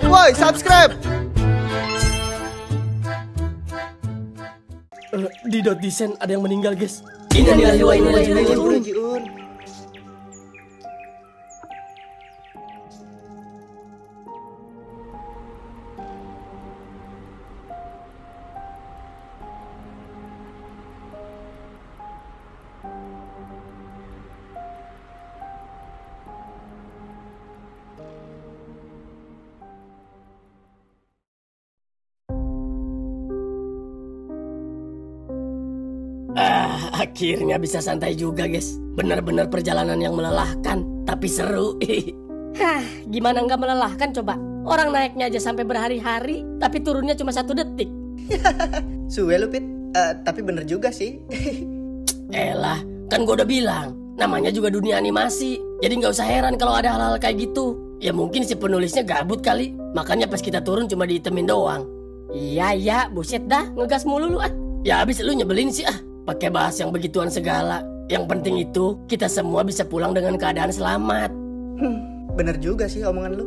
Woi, subscribe. Di dot desain ada yang meninggal, guys. Ini Akhirnya bisa santai juga, guys. Benar-benar perjalanan yang melelahkan, tapi seru. Hah, gimana nggak melelahkan coba? Orang naiknya aja sampai berhari-hari, tapi turunnya cuma 1 detik. Suwe lu, Pit. Tapi bener juga sih. Elah, kan gue udah bilang, namanya juga dunia animasi. Jadi nggak usah heran kalau ada hal-hal kayak gitu. Ya mungkin si penulisnya gabut kali, makanya pas kita turun cuma diitemin doang. Iya, buset dah, ngegas mulu lu ah. Ya abis lu nyebelin sih ah. Pakai bahas yang begituan segala. Yang penting itu kita semua bisa pulang dengan keadaan selamat. Bener juga sih omongan lu.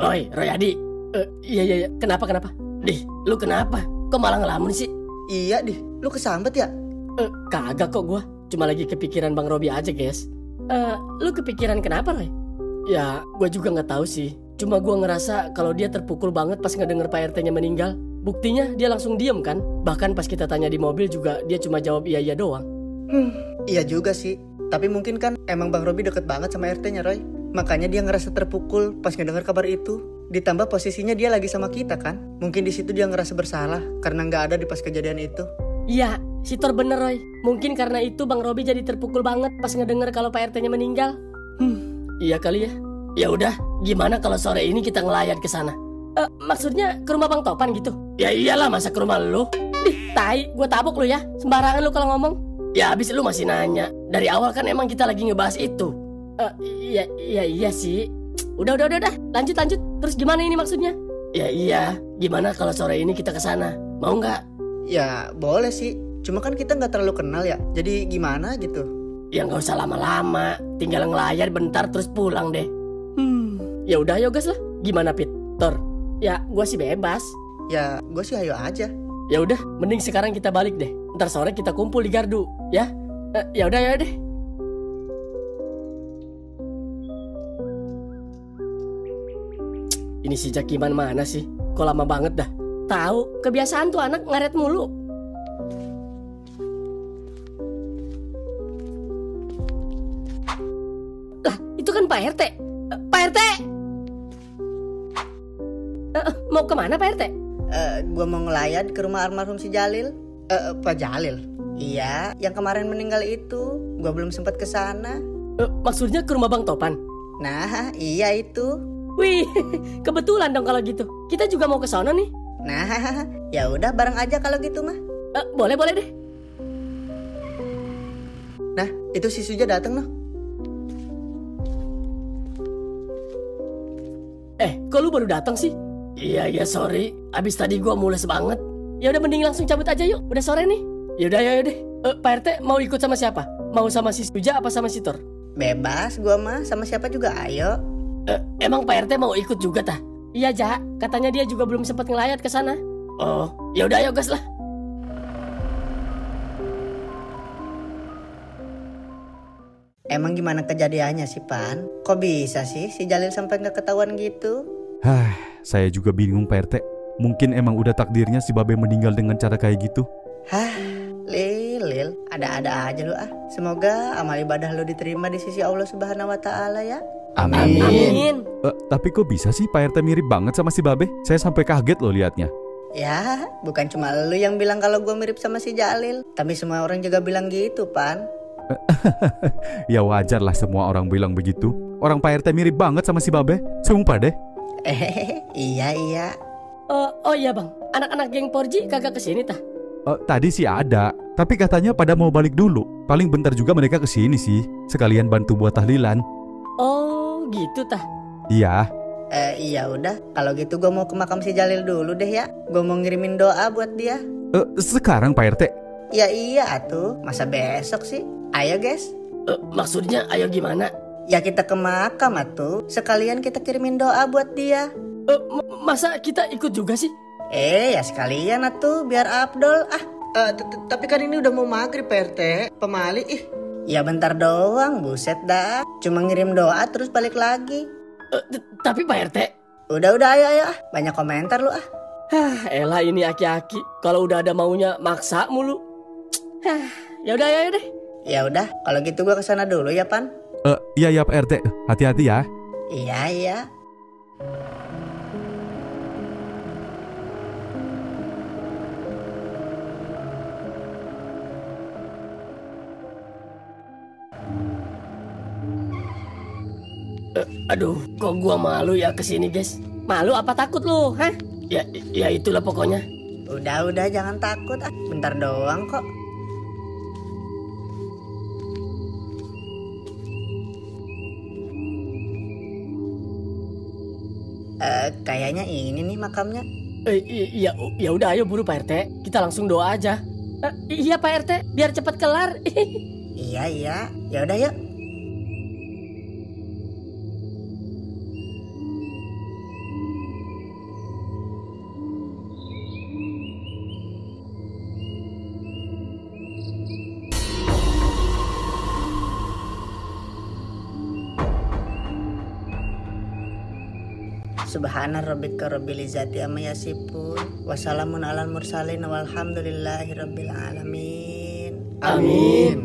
Oi, Royadi. Iya, kenapa? Dih, lu kenapa? Kok malah ngelamun sih? Iya, Dih. Lu kesambet ya? Kagak kok gua. Cuma lagi kepikiran Bang Robi aja, guys. Lu kepikiran kenapa, Roy? Ya, gua juga nggak tahu sih. Cuma gua ngerasa kalau dia terpukul banget pas ngedenger Pak RT-nya meninggal. Buktinya dia langsung diem kan? Bahkan pas kita tanya di mobil juga dia cuma jawab iya doang. Iya juga sih. Tapi mungkin kan emang Bang Robi deket banget sama RT-nya, Roy. Makanya dia ngerasa terpukul pas ngedenger kabar itu. Ditambah posisinya dia lagi sama kita kan. Mungkin di situ dia ngerasa bersalah karena nggak ada di pas kejadian itu. Iya, si Thor bener, Roy. Mungkin karena itu Bang Robi jadi terpukul banget pas ngedenger kalau Pak RT-nya meninggal. Iya kali ya. Ya udah, gimana kalau sore ini kita ngelayat ke sana? Maksudnya ke rumah Bang Topan gitu? Ya iyalah, masa ke rumah lu? Dih, tai, gue tabok lu ya. Sembarangan lu kalau ngomong. Ya abis lu masih nanya. Dari awal kan emang kita lagi ngebahas itu. Iya sih. Udah. Lanjut. Terus gimana ini maksudnya? Ya iya. Gimana kalau sore ini kita ke sana? Mau nggak? Ya boleh sih. Cuma kan kita nggak terlalu kenal ya. Jadi gimana gitu? Ya nggak usah lama-lama. Tinggal ngelayar bentar terus pulang deh. Ya udah, ayo gas lah. Gimana Pit? Thor? Ya gue sih bebas. Ya gue sih ayo aja. Ya udah, mending sekarang kita balik deh. Ntar sore kita kumpul di gardu, ya? Ya udah deh. Ini si Jakiman mana sih? Kok lama banget dah? Tahu, kebiasaan tuh anak ngaret mulu. Lah, itu kan Pak RT. Pak RT! Mau kemana Pak RT? Gue mau ngelayat ke rumah almarhum si Jalil. Pak Jalil? Iya, yang kemarin meninggal itu. Gue belum sempat ke sana. Maksudnya ke rumah Bang Topan? Nah, iya itu. Wih, kebetulan dong kalau gitu. Kita juga mau ke sana nih. Nah, ya udah bareng aja kalau gitu mah. Boleh deh. Nah, itu si Suja dateng noh. Kok lu baru datang sih? Iya, sorry. Abis tadi gua mules banget. Ya udah mending langsung cabut aja yuk. Udah sore nih. Ya udah deh. Pak RT mau ikut sama siapa? Mau sama si Suja apa sama si Thor? Bebas gua mah, sama siapa juga ayo. Emang Pak RT mau ikut juga tah? Iya, Ja. Katanya dia juga belum sempat ngelayat ke sana. Oh, ya udah ayo gas lah. Emang gimana kejadiannya sih, Pan? Kok bisa sih si Jalil sampai nggak ketahuan gitu? Saya juga bingung Pak RT. Mungkin emang udah takdirnya si Babe meninggal dengan cara kayak gitu. Lil, ada-ada aja lu ah. Semoga amal ibadah lu diterima di sisi Allah Subhanahu wa Ta'ala ya. Amin. Tapi kok bisa sih Pak RT mirip banget sama si Babe? Saya sampai kaget loh liatnya. Ya, bukan cuma lu yang bilang kalau gue mirip sama si Jalil, tapi semua orang juga bilang gitu, Pan. Ya wajar lah semua orang bilang begitu. Orang Pak RT mirip banget sama si Babe. Sumpah deh. Iya. Oh iya bang, anak-anak geng Porji kagak kesini tah? Tadi sih ada, tapi katanya pada mau balik dulu. Paling bentar juga mereka kesini sih, sekalian bantu buat tahlilan. Oh, Oh gitu tah. Iya. Iya udah, kalau gitu gue mau ke makam si Jalil dulu deh ya. Gue mau ngirimin doa buat dia. Sekarang Pak RT? Ya iya atuh, masa besok sih? Ayo guys. Maksudnya ayo gimana? Ya kita ke makam atuh, sekalian kita kirimin doa buat dia. Masa kita ikut juga sih? Ya sekalian atuh, biar Abdul. Tapi kan ini udah mau maghrib Pak RT, pemali ih. Ya bentar doang, buset dah. Cuma ngirim doa terus balik lagi. Tapi Pak RT. Udah ayo. Banyak komentar lu ah. Elah ini aki-aki. Kalau udah ada maunya maksa mulu. Ya udah ayo deh. Ya udah, kalau gitu gua kesana dulu ya Pan. Iya Pak RT. Hati-hati ya. Iya. Aduh, kok gua malu ya kesini guys. Malu apa takut lu, hah? Ya itulah pokoknya. Udah jangan takut ah. Bentar doang kok. Kayaknya ini nih makamnya. Ya udah ayo buru Pak RT. Kita langsung doa aja. Iya Pak RT, biar cepat kelar. Iya. Ya udah yuk. Subhana rabbika rabbil izzati amma yasifun wa salamun alal mursalin walhamdulillahi rabbil alamin. Amin.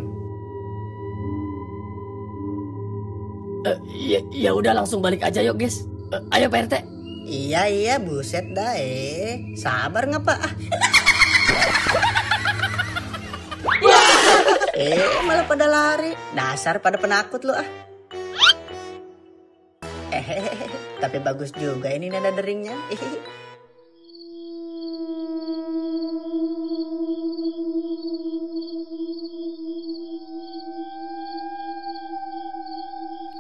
Ya udah langsung balik aja yuk guys. Ayo Pak RT. Iya buset dah sabar ngapa ah. Malah pada lari. Dasar pada penakut lu ah. Tapi bagus juga ini nada deringnya.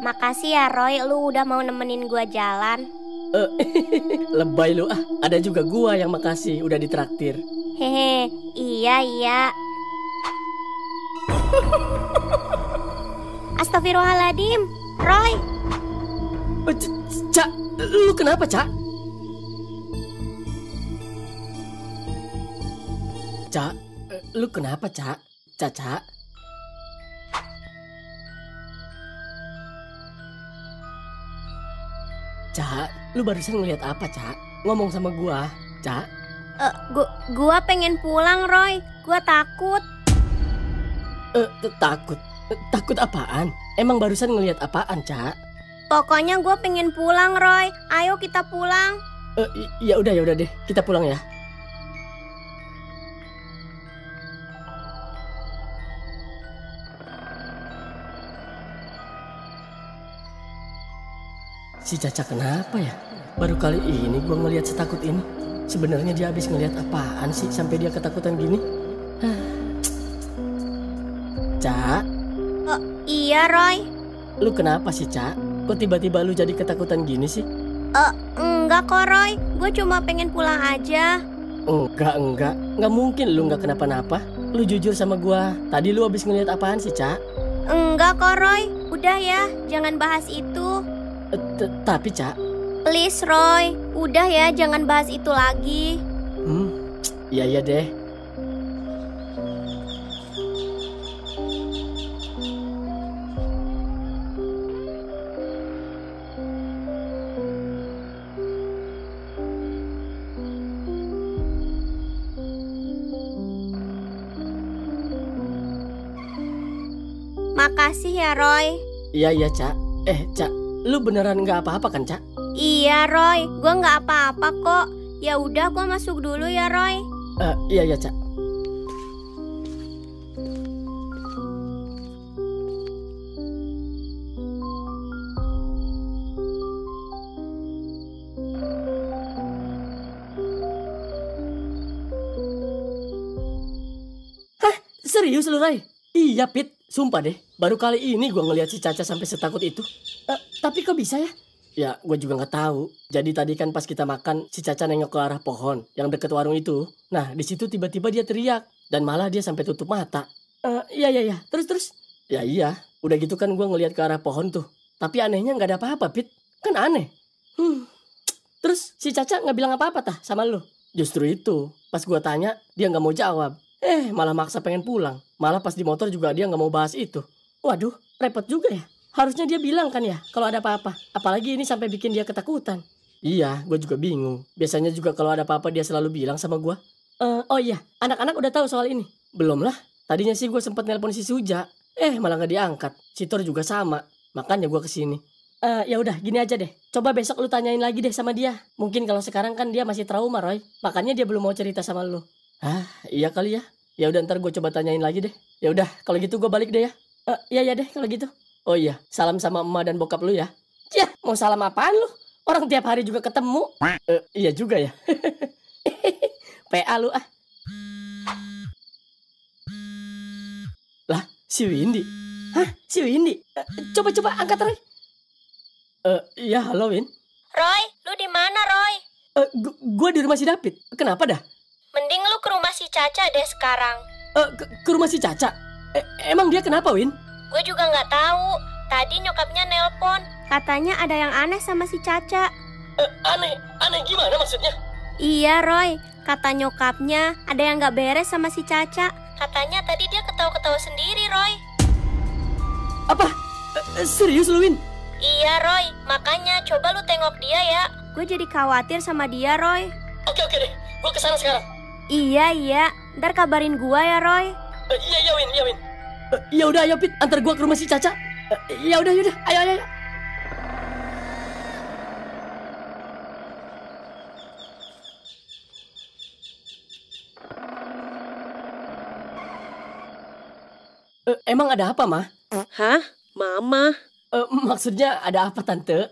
Makasih ya Roy, lu udah mau nemenin gua jalan. Lebay lu ah. Ada juga gua yang makasih udah ditraktir. Hehe, iya. Astagfirullahaladzim, Roy. Cak, lu kenapa Cak? Cak, lu kenapa Cak? Cak. Cak, lu barusan ngeliat apa Cak? Ngomong sama gua, Cak. Gua pengen pulang Roy, gua takut. Takut? Takut apaan? Emang barusan ngeliat apaan Cak? Pokoknya gue pengen pulang Roy. Ayo kita pulang. Ya udah deh, kita pulang ya. Si Caca kenapa ya? Baru kali ini gue ngelihat setakut ini. Sebenarnya dia habis ngelihat apaan sih sampai dia ketakutan gini? Cak? Iya Roy. Lu kenapa sih Cak? Kok tiba-tiba lu jadi ketakutan gini sih? Enggak kok Roy, gue cuma pengen pulang aja. Enggak mungkin lu nggak kenapa-napa. Lu jujur sama gua, tadi lu habis ngeliat apaan sih Cak? Enggak kok Roy, udah ya, jangan bahas itu. Tapi Cak, please Roy, udah ya, jangan bahas itu lagi. Iya deh. Makasih ya Roy. Iya Cak. Cak, lu beneran nggak apa-apa kan Cak? Iya Roy, gue nggak apa-apa kok. Ya udah, gue masuk dulu ya Roy. Iya Cak. Hah, serius lu Roy? Iya Pit, Sumpah deh, baru kali ini gue ngeliat si Caca sampai setakut itu. Tapi kok bisa ya? Ya, gue juga nggak tahu. Jadi tadi kan pas kita makan, si Caca nengok ke arah pohon yang deket warung itu. Nah, di situ tiba-tiba dia teriak dan malah dia sampai tutup mata. Iya. Terus. Ya iya, udah gitu kan gue ngeliat ke arah pohon tuh. Tapi anehnya nggak ada apa-apa, Pit. Kan aneh. Terus si Caca nggak bilang apa-apa tah sama lu? Justru itu, pas gue tanya, dia nggak mau jawab. Malah maksa pengen pulang. Malah pas di motor juga dia nggak mau bahas itu. Waduh, repot juga ya. Harusnya dia bilang kan ya kalau ada apa-apa. Apalagi ini sampai bikin dia ketakutan. Iya, gue juga bingung. Biasanya juga kalau ada apa-apa dia selalu bilang sama gue. Oh iya, anak-anak udah tahu soal ini? Belum lah. Tadinya sih gue sempet nelpon si Suja. Malah nggak diangkat. Si Thor juga sama. Makanya gue kesini. Ya udah, gini aja deh. Coba besok lu tanyain lagi deh sama dia. Mungkin kalau sekarang kan dia masih trauma, Roy. Makanya dia belum mau cerita sama lu. Iya kali ya. Ya udah, ntar gue coba tanyain lagi deh. Ya udah, kalau gitu gue balik deh ya. Iya deh kalau gitu. Oh iya, salam sama emak dan bokap lu ya. Yah, mau salam apaan lu? Orang tiap hari juga ketemu. Iya juga ya. PA lu ah. Lah, si Windy. Hah, si Windy? Coba angkat Roy. Iya, halo Win. Roy, lu di mana Roy? Gua di rumah si David. Kenapa dah? Mending lu ke rumah si Caca deh sekarang. Ke rumah si Caca? Emang dia kenapa, Win? Gue juga nggak tahu. Tadi nyokapnya nelpon. Katanya ada yang aneh sama si Caca. Aneh gimana maksudnya? Iya Roy, kata nyokapnya ada yang nggak beres sama si Caca. Katanya tadi dia ketawa-ketawa sendiri Roy. Apa? Serius lu, Win? Iya Roy, makanya coba lu tengok dia ya. Gue jadi khawatir sama dia Roy. Oke deh, gue kesana sekarang. Iya, ntar kabarin gua ya Roy. Iya Win. Ya udah ayo Pit, antar gua ke rumah si Caca. Ya udah, ayo. Emang ada apa, Ma? Hah? Mama? Maksudnya ada apa, Tante?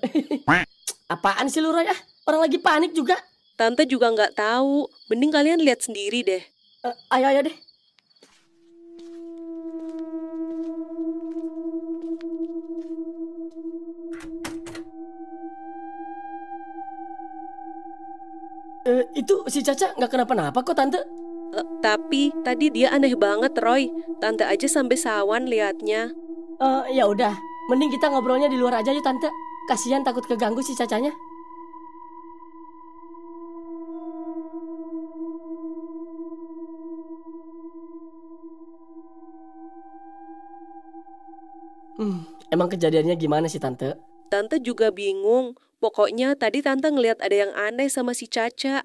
Apaan sih lu, Roy? Orang lagi panik juga. Tante juga nggak tahu. Mending kalian lihat sendiri deh. Ayo deh. Itu si Caca nggak kenapa-napa kok, Tante. Tapi tadi dia aneh banget, Roy. Tante aja sampai sawan liatnya. Ya udah, mending kita ngobrolnya di luar aja yuk, Tante. Kasihan takut keganggu si Cacanya. Emang kejadiannya gimana sih, Tante? Tante juga bingung. Pokoknya tadi Tante ngeliat ada yang aneh sama si Caca.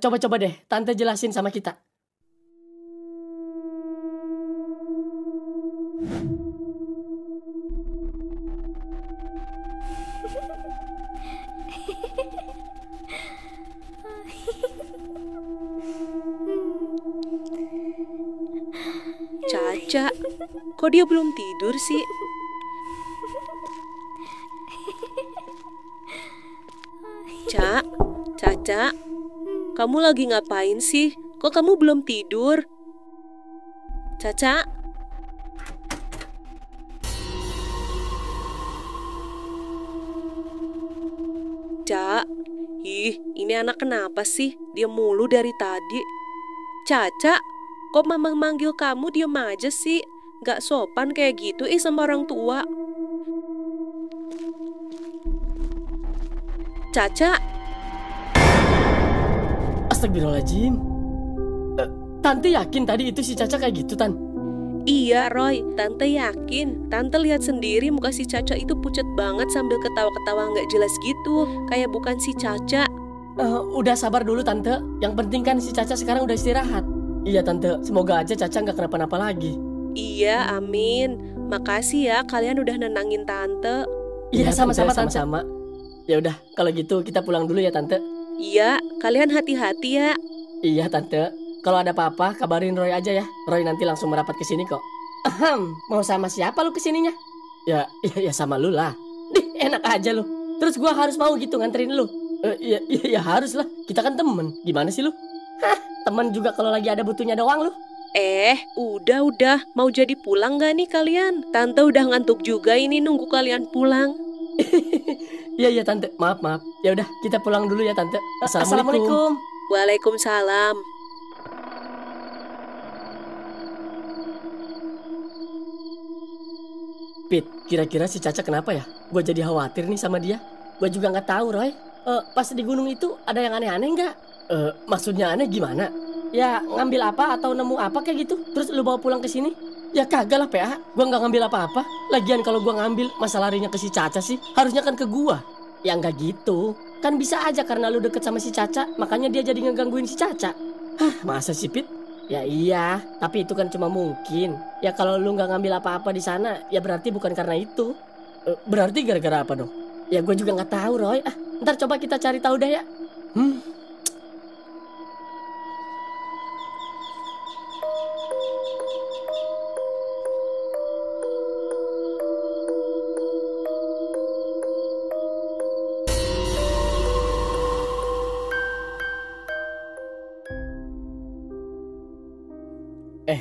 Coba deh, Tante jelasin sama kita. Caca, kok dia belum tidur sih? Caca, kamu lagi ngapain sih? Kok kamu belum tidur? Caca? Ini anak kenapa sih? Dia mulu dari tadi. Caca, kok mama manggil kamu diem aja sih? Gak sopan kayak gitu sama orang tua. Caca. Astagfirullahaladzim. Tante yakin tadi itu si Caca kayak gitu, Tan? Iya, Roy. Tante yakin. Tante lihat sendiri muka si Caca itu pucat banget sambil ketawa-ketawa nggak jelas gitu. Kayak bukan si Caca. Udah sabar dulu, Tante. Yang penting kan si Caca sekarang udah istirahat. Iya, Tante. Semoga aja Caca nggak kenapa-napa lagi. Iya, amin. Makasih ya kalian udah nenangin Tante. Iya, sama-sama, Tante. Sama-sama. Ya udah, kalau gitu kita pulang dulu ya, Tante. Iya, kalian hati-hati ya. Iya, Tante. Kalau ada apa-apa, kabarin Roy aja ya. Roy nanti langsung merapat ke sini kok. Mau sama siapa lu kesininya? Ya sama lu lah. Enak aja lu. Terus gua harus mau gitu nganterin lu. Ya harus lah. Kita kan temen. Gimana sih lu? Temen juga kalau lagi ada butuhnya doang lu. Udah. Mau jadi pulang gak nih kalian? Tante udah ngantuk juga ini nunggu kalian pulang. Iya tante, maaf. Ya udah kita pulang dulu ya tante. Assalamualaikum. Waalaikumsalam. Pit, kira-kira si Caca kenapa ya? Gue jadi khawatir nih sama dia. Gue juga nggak tahu, Roy. Pas di gunung itu ada yang aneh-aneh nggak? Maksudnya aneh gimana? Ya ngambil apa atau nemu apa kayak gitu? Terus lu bawa pulang ke sini? Ya kagak lah PA. Gue nggak ngambil apa-apa. Lagian kalau gue ngambil, masa larinya ke si Caca sih? Harusnya kan ke gua. Ya nggak gitu. Kan bisa aja karena lu deket sama si Caca, makanya dia jadi ngegangguin si Caca. Masa sih Pit? Ya iya, tapi itu kan cuma mungkin. Ya kalau lu nggak ngambil apa-apa di sana, ya berarti bukan karena itu. Berarti gara-gara apa dong? Ya gue juga nggak tahu, Roy. Ntar coba kita cari tahu dah ya.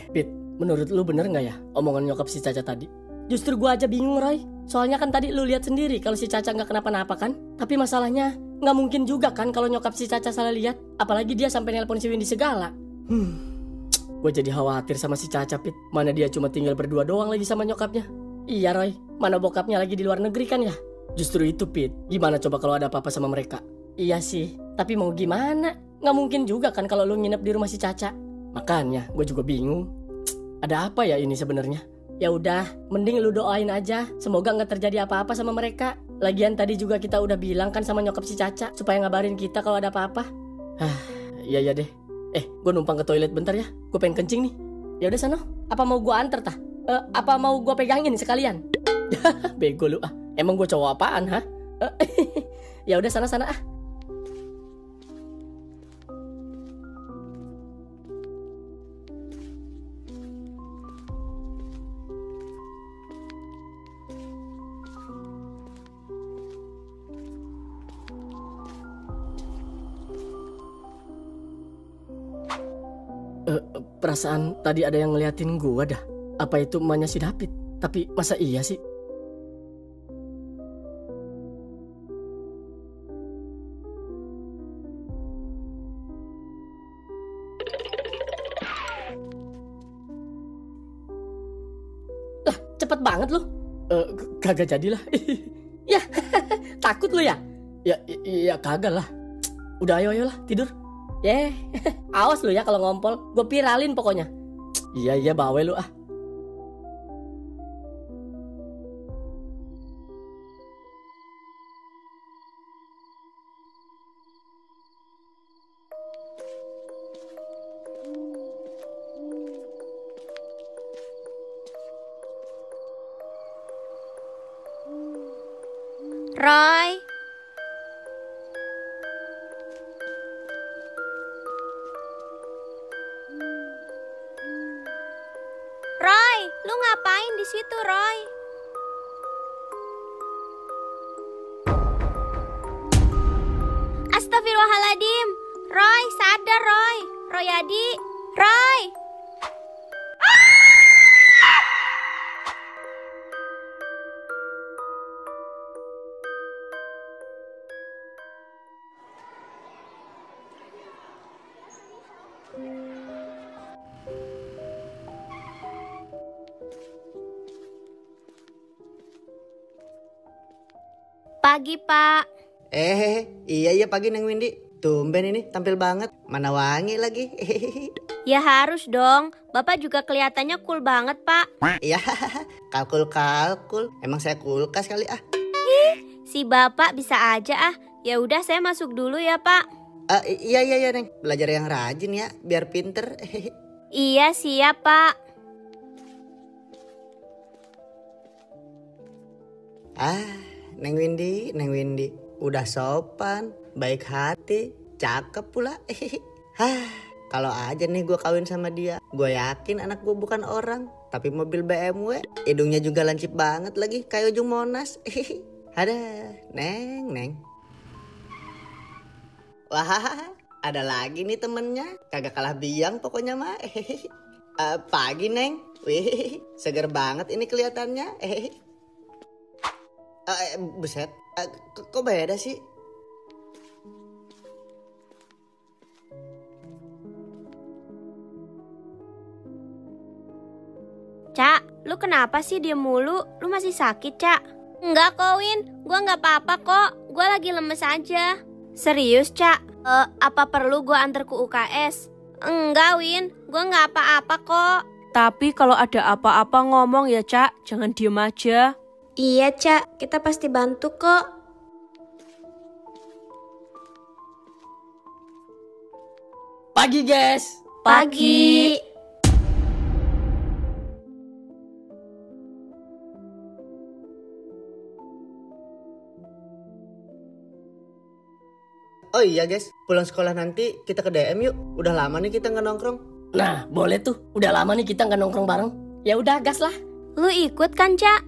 Pit, menurut lu bener gak ya omongan nyokap si Caca tadi? Justru gua aja bingung, Roy. Soalnya kan tadi lu lihat sendiri kalau si Caca gak kenapa-napa kan? Tapi masalahnya gak mungkin juga kan kalau nyokap si Caca salah lihat. Apalagi dia sampai nelpon si Windy segala. Gue jadi khawatir sama si Caca, Pit. Mana dia cuma tinggal berdua doang lagi sama nyokapnya. Iya, Roy. Mana bokapnya lagi di luar negeri kan ya? Justru itu, Pit. Gimana coba kalau ada apa-apa sama mereka? Iya sih, tapi mau gimana? Gak mungkin juga kan kalau lu nginep di rumah si Caca. Makanya gue juga bingung. Ada apa ya ini sebenarnya? Ya udah, mending lu doain aja. Semoga nggak terjadi apa-apa sama mereka. Lagian tadi juga kita udah bilang kan sama nyokap si Caca supaya ngabarin kita kalau ada apa-apa. Iya deh. Gue numpang ke toilet bentar ya. Gue pengen kencing nih. Ya udah sana. Apa mau gue anter tah? Apa mau gue pegangin sekalian? Bego lu ah. Emang gue cowok apaan ha? Ya udah sana ah. Perasaan tadi ada yang ngeliatin gua dah. Apa itu emaknya si David? Tapi masa iya sih? Lah, cepet banget lu. Kagak jadilah. Ya, takut lu ya? Ya kagak lah. Udah ayolah tidur. Awas lu ya kalau ngompol, gue viralin pokoknya. Iya bawe lu ah. Roy. Roy, lu ngapain di situ, Roy? Astagfirullahaladzim. Roy, sadar Roy. Royadi. Roy. Pagi, Pak. Iya pagi Neng Windy. Tumben ini tampil banget. Mana wangi lagi. Ya harus dong. Bapak juga kelihatannya cool banget, Pak. Iya, kalkul. Emang saya kulkas kali ah. Si Bapak bisa aja ah. Ya udah saya masuk dulu ya, Pak. Iya Neng. Belajar yang rajin ya, biar pinter. Iya siap, Pak. Neng Windy, udah sopan, baik hati, cakep pula. Kalau aja nih gue kawin sama dia, gue yakin anak gue bukan orang, tapi mobil BMW. Hidungnya juga lancip banget lagi, kayak ujung Monas. Ada, Neng. Wah, ada lagi nih temennya, kagak kalah biang pokoknya mah. Pagi, Neng. Wih, seger banget ini kelihatannya. Buset. Kok beda sih? Cak, lu kenapa sih diem mulu? Lu masih sakit, Cak? Enggak kok, Win. Gua nggak apa-apa kok. Gua lagi lemes aja. Serius, Cak? Apa perlu gua antar ke UKS? Enggak, Win. Gua nggak apa-apa kok. Tapi kalau ada apa-apa ngomong ya, Cak. Jangan diem aja. Iya, Cak. Kita pasti bantu kok. Pagi, guys. Pagi. Oh iya guys, pulang sekolah nanti kita ke DM yuk. Udah lama nih kita nggak nongkrong. Nah, boleh tuh. Udah lama nih kita nggak nongkrong bareng. Ya udah, gas lah. Lu ikut kan, Cak?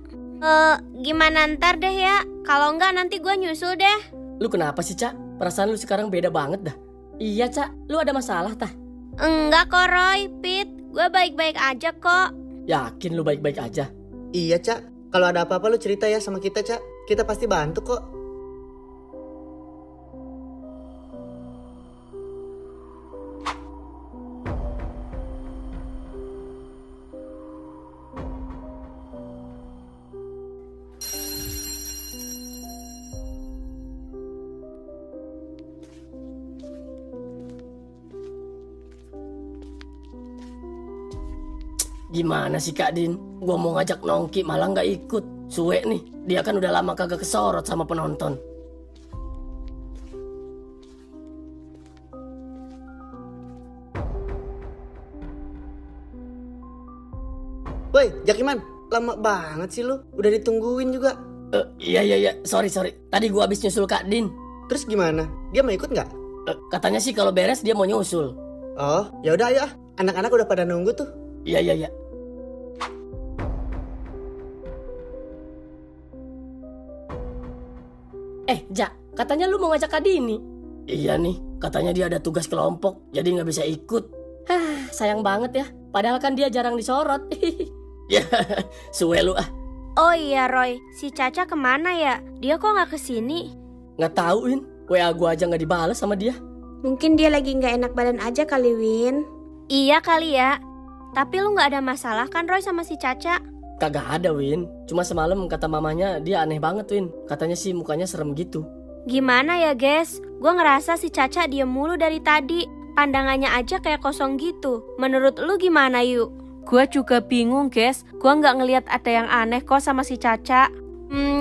Gimana ntar deh ya? Kalau enggak nanti gua nyusul deh. Lu kenapa sih, Cak? Perasaan lu sekarang beda banget dah. Iya, Cak. Lu ada masalah, tah? Enggak kok, Roy. Pit, gua baik-baik aja kok. Yakin lu baik-baik aja? Iya Cak, kalau ada apa-apa lu cerita ya sama kita Cak. Kita pasti bantu kok. Gimana sih Kak Din? Gua mau ngajak Nongki malah nggak ikut. Suwe nih, dia kan udah lama kagak kesorot sama penonton. Woi, Jakiman, lama banget sih lu. Udah ditungguin juga. Iya. Sorry. Tadi gua habis nyusul Kak Din. Terus gimana? Dia mau ikut nggak? Katanya sih kalau beres dia mau nyusul. Oh, ya udah ayo. Anak-anak udah pada nunggu tuh. Iya. Jak, katanya lu mau ngajak Kak Dini. Iya nih, katanya dia ada tugas kelompok, jadi nggak bisa ikut. Sayang banget ya, padahal kan dia jarang disorot. Ya, suwe lu ah. Oh iya Roy, si Caca kemana ya? Dia kok nggak kesini? Nggak tahu Win, WA gua aja nggak dibales sama dia. Mungkin dia lagi nggak enak badan aja kali, Win. Iya kali ya. Tapi lu nggak ada masalah kan Roy sama si Caca? Kagak ada Win, cuma semalam kata mamanya dia aneh banget Win. Katanya sih mukanya serem gitu. Gimana ya guys, gue ngerasa si Caca diem mulu dari tadi. Pandangannya aja kayak kosong gitu. Menurut lu gimana yuk? Gua juga bingung guys, gua nggak ngelihat ada yang aneh kok sama si Caca.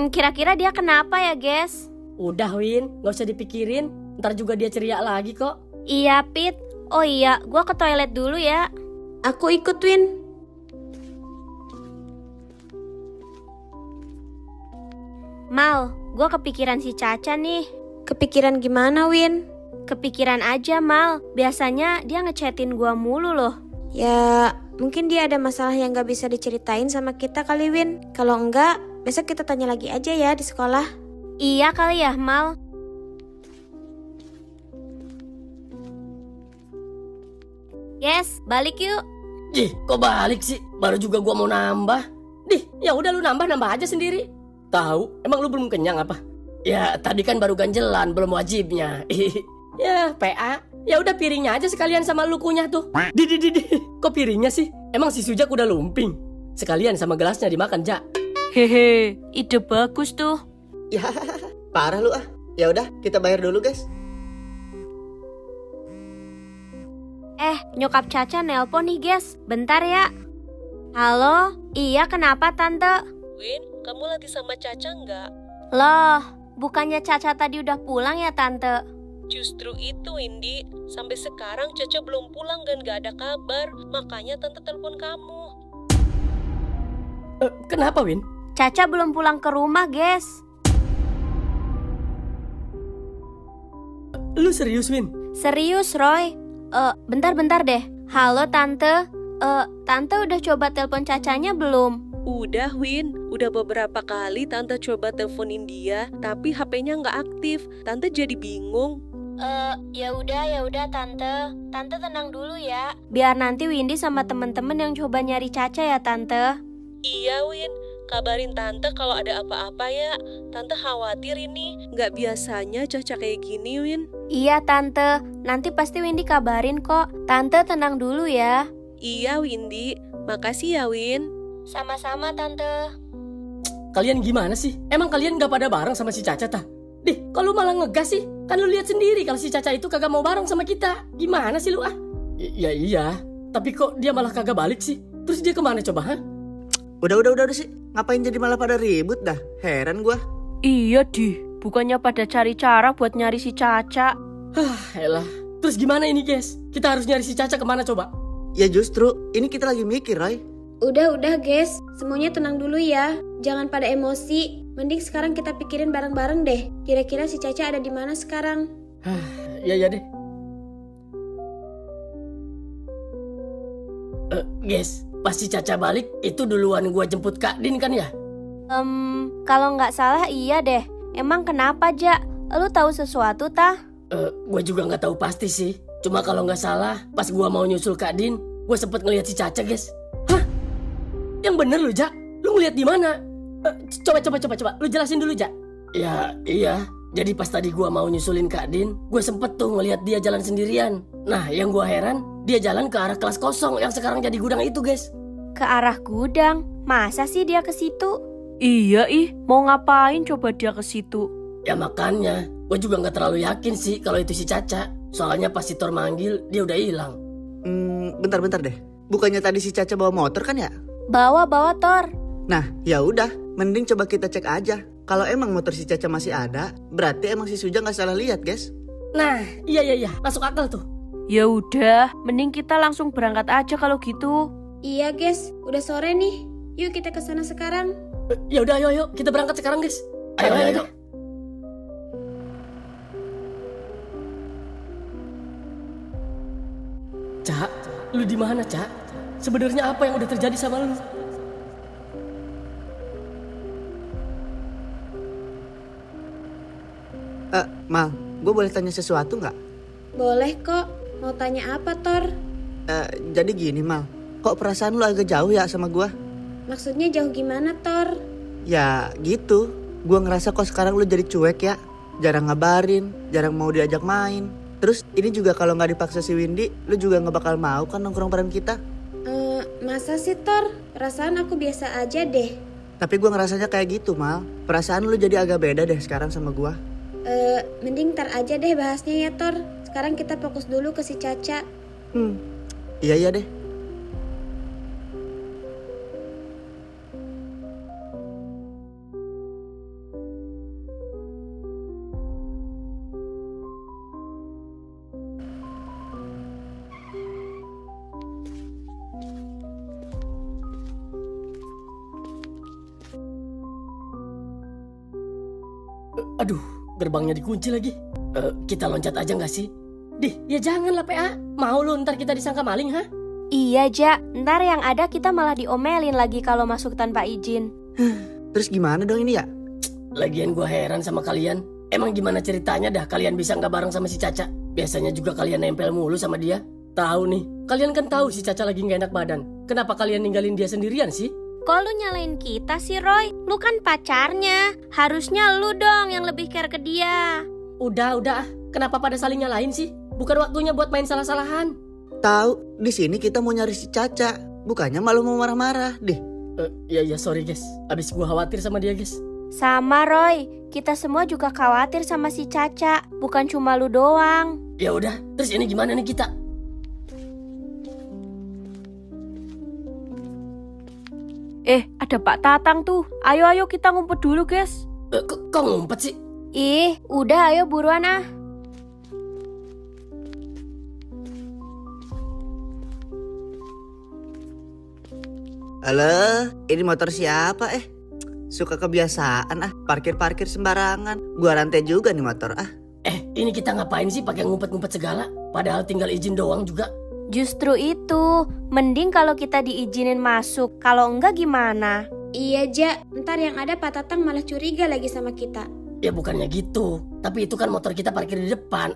Kira-kira dia kenapa ya guys? Udah Win, gak usah dipikirin, ntar juga dia ceria lagi kok. Iya Pit, oh iya, gue ke toilet dulu ya. Aku ikut Win. Mal, gue kepikiran si Caca nih. Kepikiran gimana, Win? Kepikiran aja, Mal. Biasanya dia ngechatin gue mulu loh. Ya, mungkin dia ada masalah yang gak bisa diceritain sama kita kali, Win. Kalau enggak, besok kita tanya lagi aja ya di sekolah. Iya kali ya, Mal. Yes, balik yuk. Ih, kok balik sih? Baru juga gua mau nambah. Dih, ya udah lu nambah aja sendiri. Tahu, emang lu belum kenyang apa? Ya, tadi kan baru ganjelan, belum wajibnya. Ya, PA. Ya udah piringnya aja sekalian sama lu kunyah tuh. Di. Kok piringnya sih? Emang si Sujak udah lumping. Sekalian sama gelasnya dimakan, Jak. Hehe, ide bagus tuh. Ya, parah lu ah. Ya udah, kita bayar dulu, guys. Nyokap Caca nelpon nih, guys. Bentar ya. Halo? Iya, kenapa, Tante? Win, kamu lagi sama Caca nggak? Loh, bukannya Caca tadi udah pulang ya, Tante? Justru itu, Indi. Sampai sekarang Caca belum pulang dan nggak ada kabar. Makanya Tante telepon kamu. Kenapa, Win? Caca belum pulang ke rumah, guys. Lu serius, Win? Serius, Roy. Bentar deh. Halo, Tante. Tante udah coba telepon Cacanya belum? Udah, Win. Udah beberapa kali Tante coba teleponin dia, tapi HP-nya nggak aktif. Tante jadi bingung. Ya udah tante. Tante tenang dulu ya. Biar nanti Windy sama temen-temen yang coba nyari Caca ya tante. Iya Win, kabarin tante kalau ada apa-apa ya. Tante khawatir ini, nggak biasanya Caca kayak gini Win. Iya tante, nanti pasti Windy kabarin kok. Tante tenang dulu ya. Iya Windy, makasih ya Win. Sama-sama tante. Kalian gimana sih? Emang kalian gak pada bareng sama si Caca tah? Dih, kok lu malah ngegas sih? Kan lu lihat sendiri kalau si Caca itu kagak mau bareng sama kita. Gimana sih lu ah? Iya, tapi kok dia malah kagak balik sih? Terus dia kemana coba ha? Udah sih. Ngapain jadi malah pada ribut dah? Heran gua. Iya Di, bukannya pada cari cara buat nyari si Caca. Elah. Terus gimana ini guys? Kita harus nyari si Caca kemana coba? Ya justru, ini kita lagi mikir, Roy. Udah guys, semuanya tenang dulu ya. Jangan pada emosi. Mending sekarang kita pikirin bareng-bareng deh. Kira-kira si Caca ada di mana sekarang? Iya deh. Guys, pas si Caca balik, itu duluan gua jemput Kak Din kan ya? Kalau nggak salah iya deh. Emang kenapa, Ja? Lu tahu sesuatu tah? Gua juga nggak tahu pasti sih. Cuma kalau nggak salah, pas gua mau nyusul Kak Din, gua sempet ngeliat si Caca, guys. Hah? Yang bener lu, Ja? Lu ngeliat di mana? Coba. Lu jelasin dulu, Ja. Ya, iya. Jadi pas tadi gua mau nyusulin Kak Din, gue sempet tuh ngeliat dia jalan sendirian. Nah, yang gua heran, dia jalan ke arah kelas kosong yang sekarang jadi gudang itu, guys. Ke arah gudang? Masa sih dia ke situ? Iya mau ngapain coba dia ke situ? Ya makanya, gue juga nggak terlalu yakin sih kalau itu si Caca. Soalnya pas si Thor manggil, dia udah hilang. Bentar deh. Bukannya tadi si Caca bawa motor kan ya? Bawa Thor. Nah, ya udah, mending coba kita cek aja. Kalau emang motor si Caca masih ada, berarti emang si Suja nggak salah lihat, guys. Nah, iya, masuk akal tuh. Ya udah, mending kita langsung berangkat aja kalau gitu. Iya guys, udah sore nih. Yuk kita ke sana sekarang. Ya udah, ayo, kita berangkat sekarang, guys. Ayo. Cak, lu di mana, Cak? Sebenarnya apa yang udah terjadi sama lu? Mal, gue boleh tanya sesuatu nggak? Boleh kok. Mau tanya apa, Thor? Jadi gini, Mal. Kok perasaan lu agak jauh ya sama gue? Maksudnya jauh gimana, Thor? Ya gitu. Gue ngerasa kok sekarang lu jadi cuek ya. Jarang ngabarin, jarang mau diajak main. Terus ini juga kalau nggak dipaksa si Windy, lu juga nggak bakal mau kan nongkrong bareng kita? Masa sih, Thor? Perasaan aku biasa aja deh. Tapi gue ngerasanya kayak gitu, Mal. Perasaan lu jadi agak beda deh sekarang sama gue. Mending ntar aja deh bahasnya ya, Thor. Sekarang kita fokus dulu ke si Caca. Iya deh. Aduh, gerbangnya dikunci lagi. Kita loncat aja nggak sih? Dih, ya janganlah PA. Mau lu ntar kita disangka maling, ha? Iya, Ja. Ntar yang ada kita malah diomelin lagi kalau masuk tanpa izin. Terus gimana dong ini ya? Lagian gua heran sama kalian. Emang gimana ceritanya dah kalian bisa nggak bareng sama si Caca? Biasanya juga kalian nempel mulu sama dia. Tahu nih, kalian kan tahu si Caca lagi nggak enak badan. Kenapa kalian ninggalin dia sendirian sih? Kok lu nyalain kita sih, Roy? Lu kan pacarnya. Harusnya lu dong yang lebih care ke dia. Udah. Kenapa pada saling nyalain sih? Bukan waktunya buat main salah-salahan. Tahu, di sini kita mau nyari si Caca. Bukannya malu mau marah-marah, deh. Ya, sorry guys. Abis gua khawatir sama dia, guys. Sama, Roy. Kita semua juga khawatir sama si Caca. Bukan cuma lu doang. Ya udah, terus ini gimana nih kita? Ada Pak Tatang tuh. Ayo kita ngumpet dulu, guys. Kok ngumpet sih? Ih, udah ayo buruan ah. Halo, ini motor siapa Suka kebiasaan parkir sembarangan. Gua rantai juga nih motor Ini kita ngapain sih pakai ngumpet-ngumpet segala? Padahal tinggal izin doang juga. Justru itu, mending kalau kita diizinin masuk. Kalau enggak gimana? Iya, Ja. Ntar yang ada Pak Tatang malah curiga lagi sama kita. Ya bukannya gitu. Tapi itu kan motor kita parkir di depan.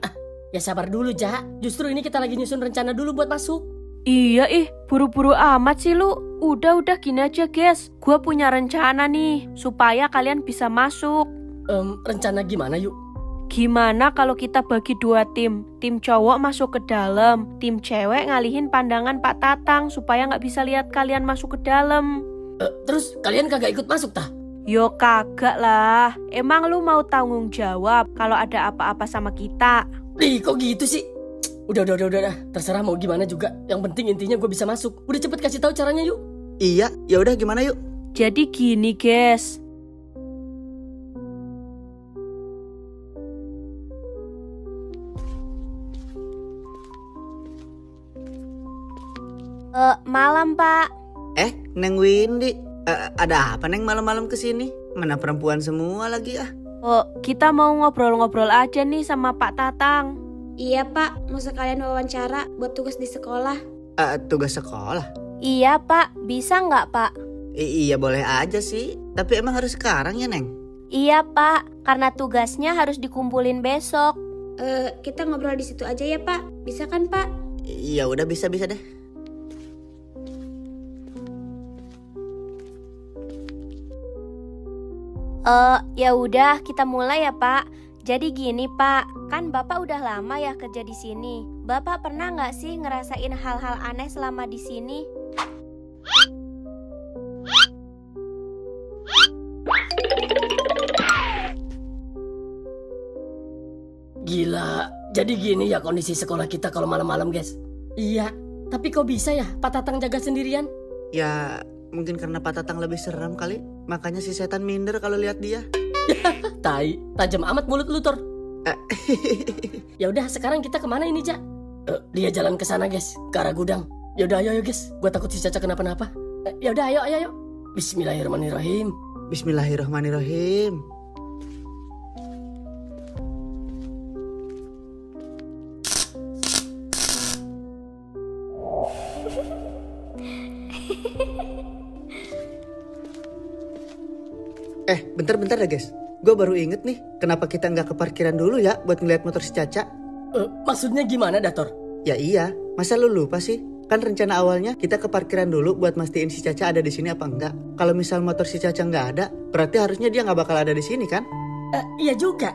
Ya sabar dulu, Ja. Justru ini kita lagi nyusun rencana dulu buat masuk. Iya buru-buru amat sih lu. Udah gini aja guys. Gua punya rencana nih supaya kalian bisa masuk. Rencana gimana yuk? Gimana kalau kita bagi 2 tim? Tim cowok masuk ke dalam, tim cewek ngalihin pandangan Pak Tatang supaya nggak bisa lihat kalian masuk ke dalam. Terus kalian kagak ikut masuk tah? Yo kagak lah. Emang lu mau tanggung jawab kalau ada apa-apa sama kita? Kok gitu sih? Udah. Terserah mau gimana juga. Yang penting intinya gue bisa masuk. Udah cepet kasih tahu caranya yuk. Iya, ya udah gimana yuk? Jadi gini guys. Malam, Pak. Neng Windy. Ada apa Neng malam-malam kesini? Mana perempuan semua lagi ah? Kita mau ngobrol-ngobrol aja nih sama Pak Tatang. Iya Pak, mau sekalian wawancara buat tugas di sekolah. Tugas sekolah? Iya, Pak. Bisa nggak, Pak? Iya boleh aja sih. Tapi emang harus sekarang ya Neng? Iya, Pak. Karena tugasnya harus dikumpulin besok. Kita ngobrol di situ aja ya Pak. Bisa kan Pak? Iya udah bisa deh. Ya udah, kita mulai ya, Pak. Jadi gini, Pak. Kan Bapak udah lama ya kerja di sini. Bapak pernah nggak sih ngerasain hal-hal aneh selama di sini? Gila, jadi gini ya kondisi sekolah kita kalau malam-malam, guys. Iya, tapi kok bisa ya Pak Tatang jaga sendirian? Ya, mungkin karena Pak Tatang lebih seram kali. Makanya si setan minder kalau lihat dia. Tai, tajam amat mulut lu, Tor. Ya udah, sekarang kita kemana ini, Ja? Dia jalan ke sana, guys, ke arah gudang. Ya udah, ayo guys. Gua takut si Caca kenapa-napa. Ya udah, ayo. Bismillahirrahmanirrahim. Bismillahirrahmanirrahim. Bentar deh guys. Gue baru inget nih, kenapa kita nggak ke parkiran dulu ya buat ngeliat motor si Caca? Maksudnya gimana, Dator? Ya iya, masa lu lupa sih? Kan rencana awalnya kita ke parkiran dulu buat mastiin si Caca ada di sini apa enggak. Kalau misal motor si Caca nggak ada, berarti harusnya dia nggak bakal ada di sini kan? Iya juga.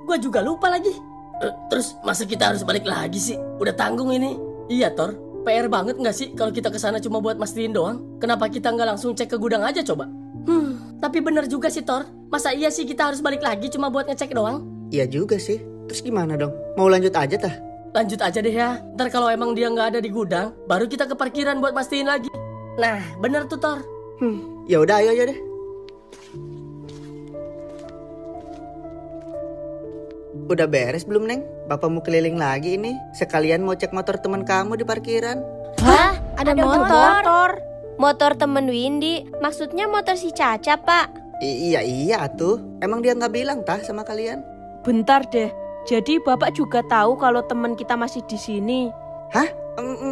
Gue juga lupa lagi. Terus masa kita harus balik lagi sih? Udah tanggung ini. Iya, Tor. PR banget nggak sih kalau kita kesana cuma buat mastiin doang? Kenapa kita nggak langsung cek ke gudang aja coba? Tapi bener juga sih, Tor. Masa iya sih kita harus balik lagi cuma buat ngecek doang? Iya juga sih. Terus gimana dong? Mau lanjut aja tah? Lanjut aja deh ya. Ntar kalau emang dia nggak ada di gudang, baru kita ke parkiran buat mastiin lagi. Nah, bener tuh, Tor. Ya udah, ayo deh. Udah beres belum, Neng? Bapak mau keliling lagi ini. Sekalian mau cek motor teman kamu di parkiran. Hah? Ada motor? Motor temen Windy? Maksudnya motor si Caca, Pak? Iya tuh. Emang dia nggak bilang tah sama kalian? Bentar deh. Jadi Bapak juga tahu kalau teman kita masih di sini? Hah?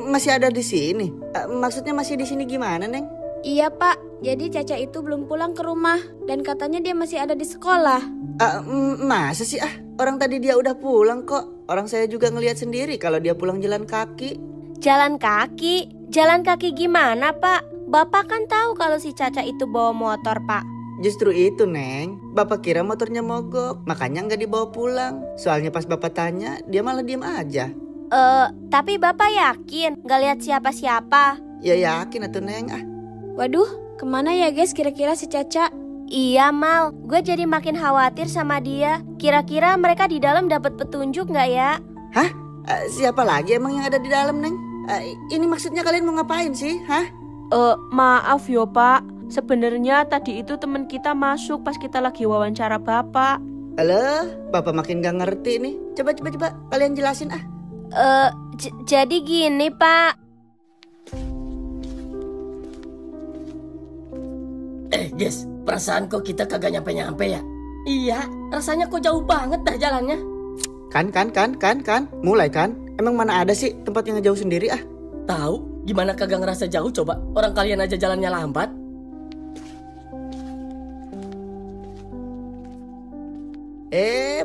Masih ada di sini? Maksudnya masih di sini gimana, Neng? Iya Pak, jadi Caca itu belum pulang ke rumah dan katanya dia masih ada di sekolah. Masa sih orang tadi dia udah pulang kok. Orang saya juga ngelihat sendiri kalau dia pulang jalan kaki. Jalan kaki? Jalan kaki gimana, Pak? Bapak kan tahu kalau si Caca itu bawa motor, Pak. Justru itu, Neng. Bapak kira motornya mogok, makanya nggak dibawa pulang. Soalnya pas Bapak tanya, dia malah diem aja. Tapi Bapak yakin nggak lihat siapa-siapa? Ya yakin atuh, Neng. Waduh, kemana ya guys kira-kira si Caca? Iya, Mal. Gue jadi makin khawatir sama dia. Kira-kira mereka di dalam dapat petunjuk nggak ya? Hah? Siapa lagi emang yang ada di dalam, Neng? Ini maksudnya kalian mau ngapain sih? Hah? Maaf yo Pak. Sebenarnya tadi itu teman kita masuk pas kita lagi wawancara Bapak. Halo, Bapak makin gak ngerti nih. Coba kalian jelasin Jadi gini, Pak. Guys, perasaan kok kita kagak nyampe-nyampe ya? Iya, rasanya kok jauh banget dah jalannya. Kan. Mulai kan? Emang mana ada sih tempat yang ngejauh sendiri Tahu, gimana kagak ngerasa jauh coba? Orang kalian aja jalannya lambat.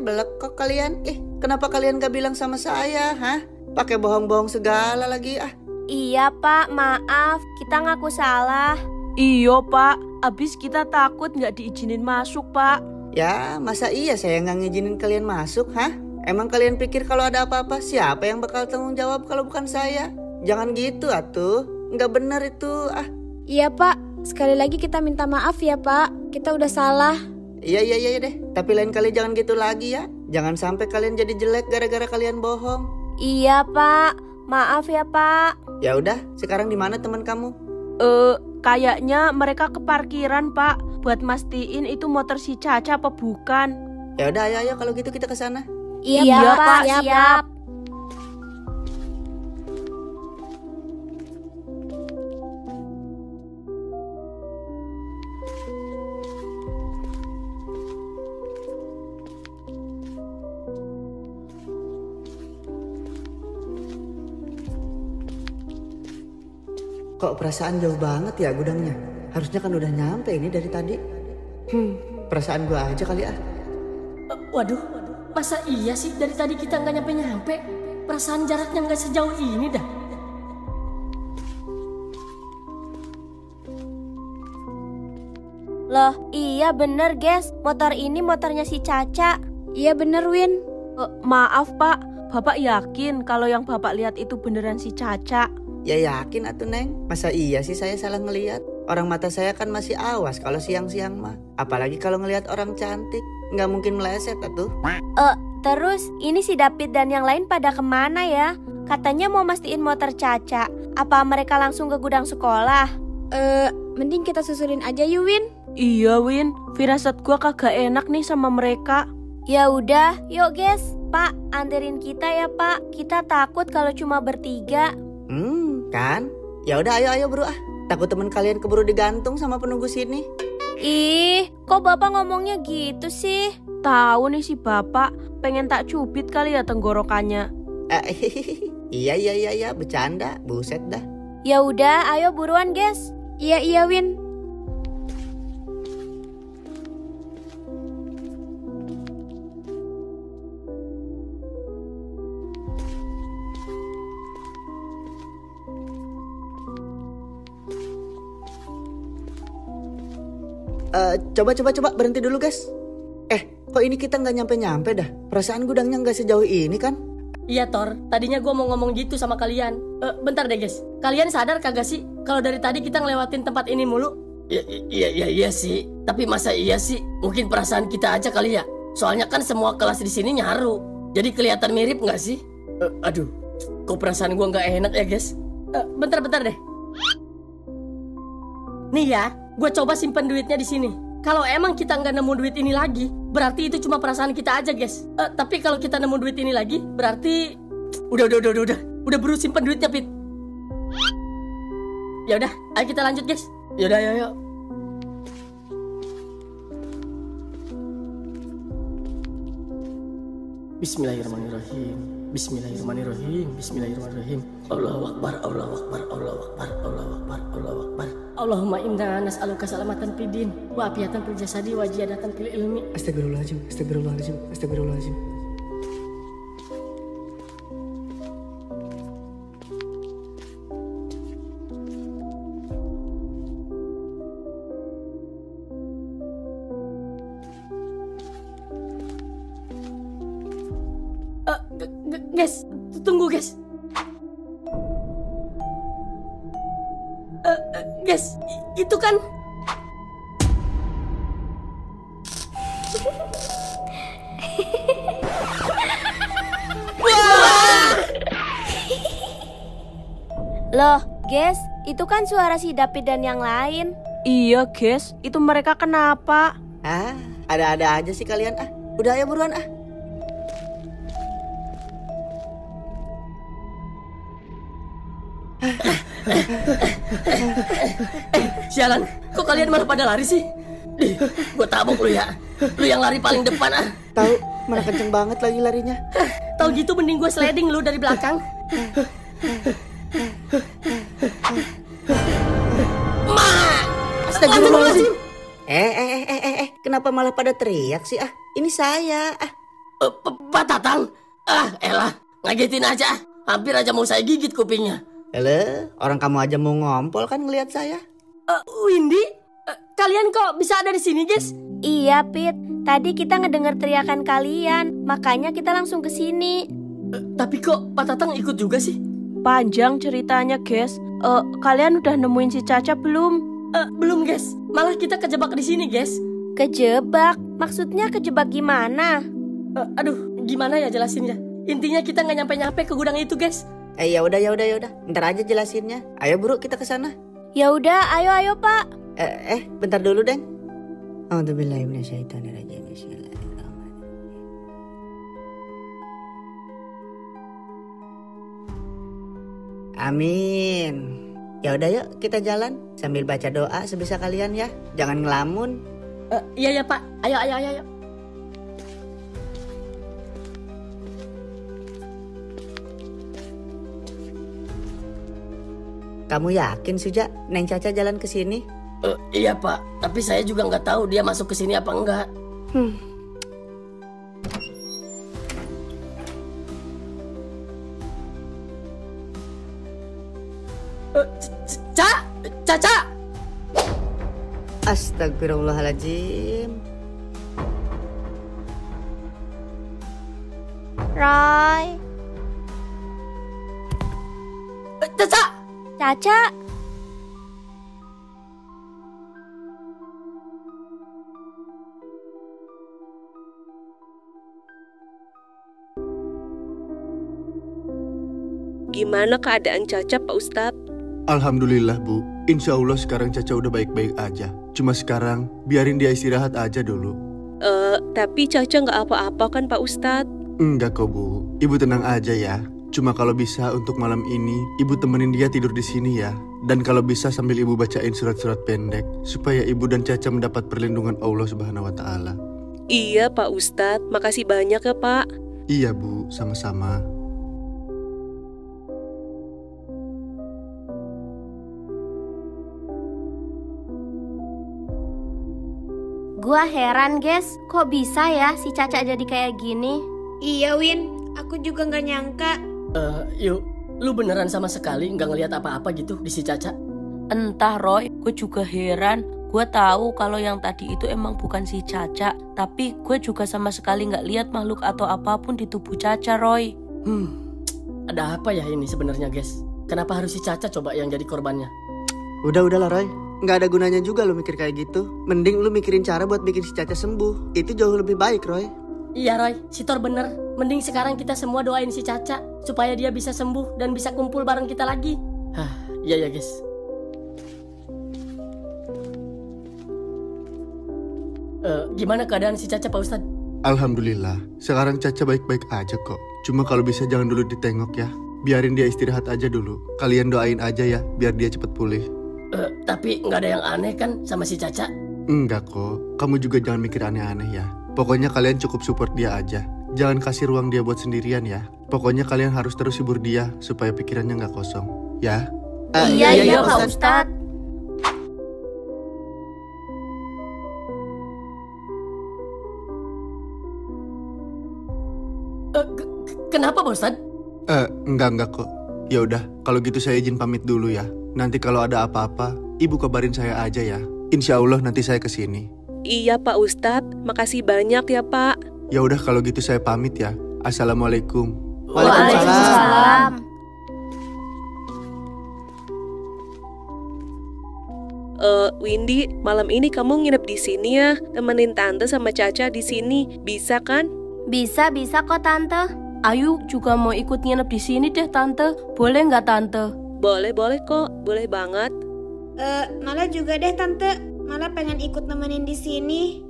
Belek kok kalian. Kenapa kalian gak bilang sama saya, hah? Pakai bohong-bohong segala lagi, ah. Iya Pak, maaf, kita ngaku salah. Iya Pak, abis kita takut nggak diizinin masuk Pak. Ya, masa iya saya nggak ngizinin kalian masuk, hah? Emang kalian pikir kalau ada apa-apa siapa yang bakal tanggung jawab kalau bukan saya? Jangan gitu atuh, nggak bener itu, ah. Iya Pak, sekali lagi kita minta maaf ya Pak. Kita udah salah. Iya deh, tapi lain kali jangan gitu lagi ya. Jangan sampai kalian jadi jelek gara-gara kalian bohong. Iya Pak, maaf ya Pak. Ya udah, sekarang di mana teman kamu? Kayaknya mereka ke parkiran Pak, buat mastiin itu motor si Caca apa bukan. Ya udah, ayo kalau gitu kita ke sana. Iya Pak, siap. Kok perasaan jauh banget ya gudangnya? Harusnya kan udah nyampe ini dari tadi. Perasaan gua aja kali ah. Waduh, masa iya sih dari tadi kita nggak nyampe-nyampe? Perasaan jaraknya nggak sejauh ini dah. Loh, iya bener guys, motor ini motornya si Caca. Iya bener Win. Maaf Pak, Bapak yakin kalau yang Bapak lihat itu beneran si Caca? Ya yakin atuh Neng. Masa iya sih saya salah ngelihat? Orang mata saya kan masih awas kalau siang-siang mah. Apalagi kalau ngelihat orang cantik, nggak mungkin meleset atuh. Terus ini si David dan yang lain pada kemana ya? Katanya mau mastiin motor Caca. Apa mereka langsung ke gudang sekolah? Mending kita susulin aja yuk Win. Iya Win, firasat gua kagak enak nih sama mereka. Ya udah, yuk guys. Pak, anterin kita ya Pak. Kita takut kalau cuma bertiga. Kan? Ya udah ayo bro ah. Takut teman kalian keburu digantung sama penunggu sini. Ih, kok Bapak ngomongnya gitu sih? Tahu nih si Bapak, pengen tak cubit kali ya tenggorokannya. Iya, bercanda, buset dah. Ya udah, ayo buruan guys. Iya Win. Coba berhenti dulu guys. Kok ini kita nggak nyampe dah? Perasaan gudangnya nggak sejauh ini kan? Iya Thor, tadinya gue mau ngomong gitu sama kalian. Bentar deh guys, kalian sadar kagak sih kalau dari tadi kita ngelewatin tempat ini mulu? Iya sih, tapi masa iya sih? Mungkin perasaan kita aja kali ya. Soalnya kan semua kelas di sini nyaru, jadi kelihatan mirip nggak sih? Aduh, kok perasaan gue nggak enak ya guys? Bentar deh. Nih ya, gue coba simpen duitnya di sini. Kalau emang kita nggak nemu duit ini lagi, berarti itu cuma perasaan kita aja guys. Tapi kalau kita nemu duit ini lagi, berarti udah buru simpen duitnya Pit. Ya udah, ayo kita lanjut guys. Yaudah, yuk. Bismillahirrahmanirrahim. Allahu Akbar. Allahumma inna nas'aluka salamatan fid din wa afiatan fil jasadi wa ziyadatan fil ilmi. Astagfirullahaladzim. Guys, tunggu guys. Guys, itu kan Loh, guys, itu kan suara si David dan yang lain. Iya guys, itu mereka kenapa? Ada-ada aja sih kalian ah. Udah ayo buruan ah. Sialan, kok kalian malah pada lari sih? Gue tabok lu ya. Lu yang lari paling depan ah. Tahu, mana kenceng banget lagi larinya. Tahu gitu mending gue sliding lu dari belakang. Astagfirullahaladzim. Kenapa malah pada teriak sih ah? ini saya. Pak Tatang. Elah, ngagetin aja. Hampir aja mau saya gigit kupingnya. Orang kamu aja mau ngompol kan ngelihat saya. Windy, kalian kok bisa ada di sini, guys? Iya, Pit. Tadi kita ngedengar teriakan kalian, makanya kita langsung ke sini. Tapi kok Pak Tatang ikut juga sih? Panjang ceritanya, guys. Kalian udah nemuin si Caca belum? Belum, guys. Malah kita kejebak di sini, guys. Kejebak? Maksudnya kejebak gimana? Aduh, gimana ya jelasinnya? Intinya kita nggak nyampe-nyampe ke gudang itu, guys. Ya udah. Ntar aja jelasinnya. Ayo buru kita ke sana. Ya udah, ayo Pak. Bentar dulu, Den. A'udzubillahi minasyaitonirrajim. Bismillahirrahmanirrahim. Amin. Ya udah yuk kita jalan sambil baca doa sebisa kalian ya. Jangan ngelamun. Iya Pak. Ayo. Kamu yakin Suja Neng Caca jalan ke sini? Iya Pak, tapi saya juga nggak tahu dia masuk ke sini apa enggak. Caca! Astagfirullahaladzim. Roy. Caca. Gimana keadaan Caca, Pak Ustadz? Alhamdulillah, Bu. Insya Allah sekarang Caca udah baik-baik aja. Cuma sekarang biarin dia istirahat aja dulu. Tapi Caca nggak apa-apa kan, Pak Ustadz? Enggak kok, Bu. Ibu tenang aja ya. Cuma kalau bisa untuk malam ini, Ibu temenin dia tidur di sini ya. Dan kalau bisa sambil Ibu bacain surat-surat pendek, supaya Ibu dan Caca mendapat perlindungan Allah Subhanahu wa Ta'ala. Iya, Pak Ustadz. Makasih banyak ya, Pak. Iya, Bu. Sama-sama. Gua heran, guys. Kok bisa ya si Caca jadi kayak gini? Iya, Win. Aku juga nggak nyangka. Yuk, lu beneran sama sekali nggak ngelihat apa-apa gitu di si Caca? Entah, Roy. Gue juga heran. Gue tahu kalau yang tadi itu emang bukan si Caca. Tapi gue juga sama sekali nggak lihat makhluk atau apapun di tubuh Caca, Roy. Ada apa ya ini sebenarnya, guys? Kenapa harus si Caca coba yang jadi korbannya? Udahlah Roy. Nggak ada gunanya juga lu mikir kayak gitu. Mending lu mikirin cara buat bikin si Caca sembuh. Itu jauh lebih baik, Roy. Iya, Roy. Si Thor bener. Mending sekarang kita semua doain si Caca supaya dia bisa sembuh dan bisa kumpul bareng kita lagi. Iya ya, guys. Gimana keadaan si Caca, Pak Ustadz? Alhamdulillah. Sekarang Caca baik-baik aja kok. Cuma kalau bisa jangan dulu ditengok ya. Biarin dia istirahat aja dulu. Kalian doain aja ya, biar dia cepet pulih. Tapi nggak ada yang aneh kan sama si Caca? Enggak kok, kamu juga jangan mikir aneh-aneh ya. Pokoknya kalian cukup support dia aja. Jangan kasih ruang dia buat sendirian ya. Pokoknya kalian harus terus hibur dia supaya pikirannya nggak kosong. Ya? Iya, Pak Ustadz. Kenapa, Pak Ustadz? Enggak kok. Ya udah, kalau gitu saya izin pamit dulu ya. Nanti kalau ada apa-apa, Ibu kabarin saya aja ya. Insya Allah nanti saya kesini. Iya, Pak Ustadz. Makasih banyak ya, Pak. Ya udah kalau gitu saya pamit ya. Assalamualaikum. Waalaikumsalam. Windy, malam ini kamu nginep di sini ya. Temenin Tante sama Caca di sini. Bisa kan? Bisa kok, Tante. Ayu juga mau ikut nginep di sini deh, Tante. Boleh nggak, Tante? Boleh kok. Boleh banget. Malah juga deh, Tante. Malah pengen ikut nemenin di sini.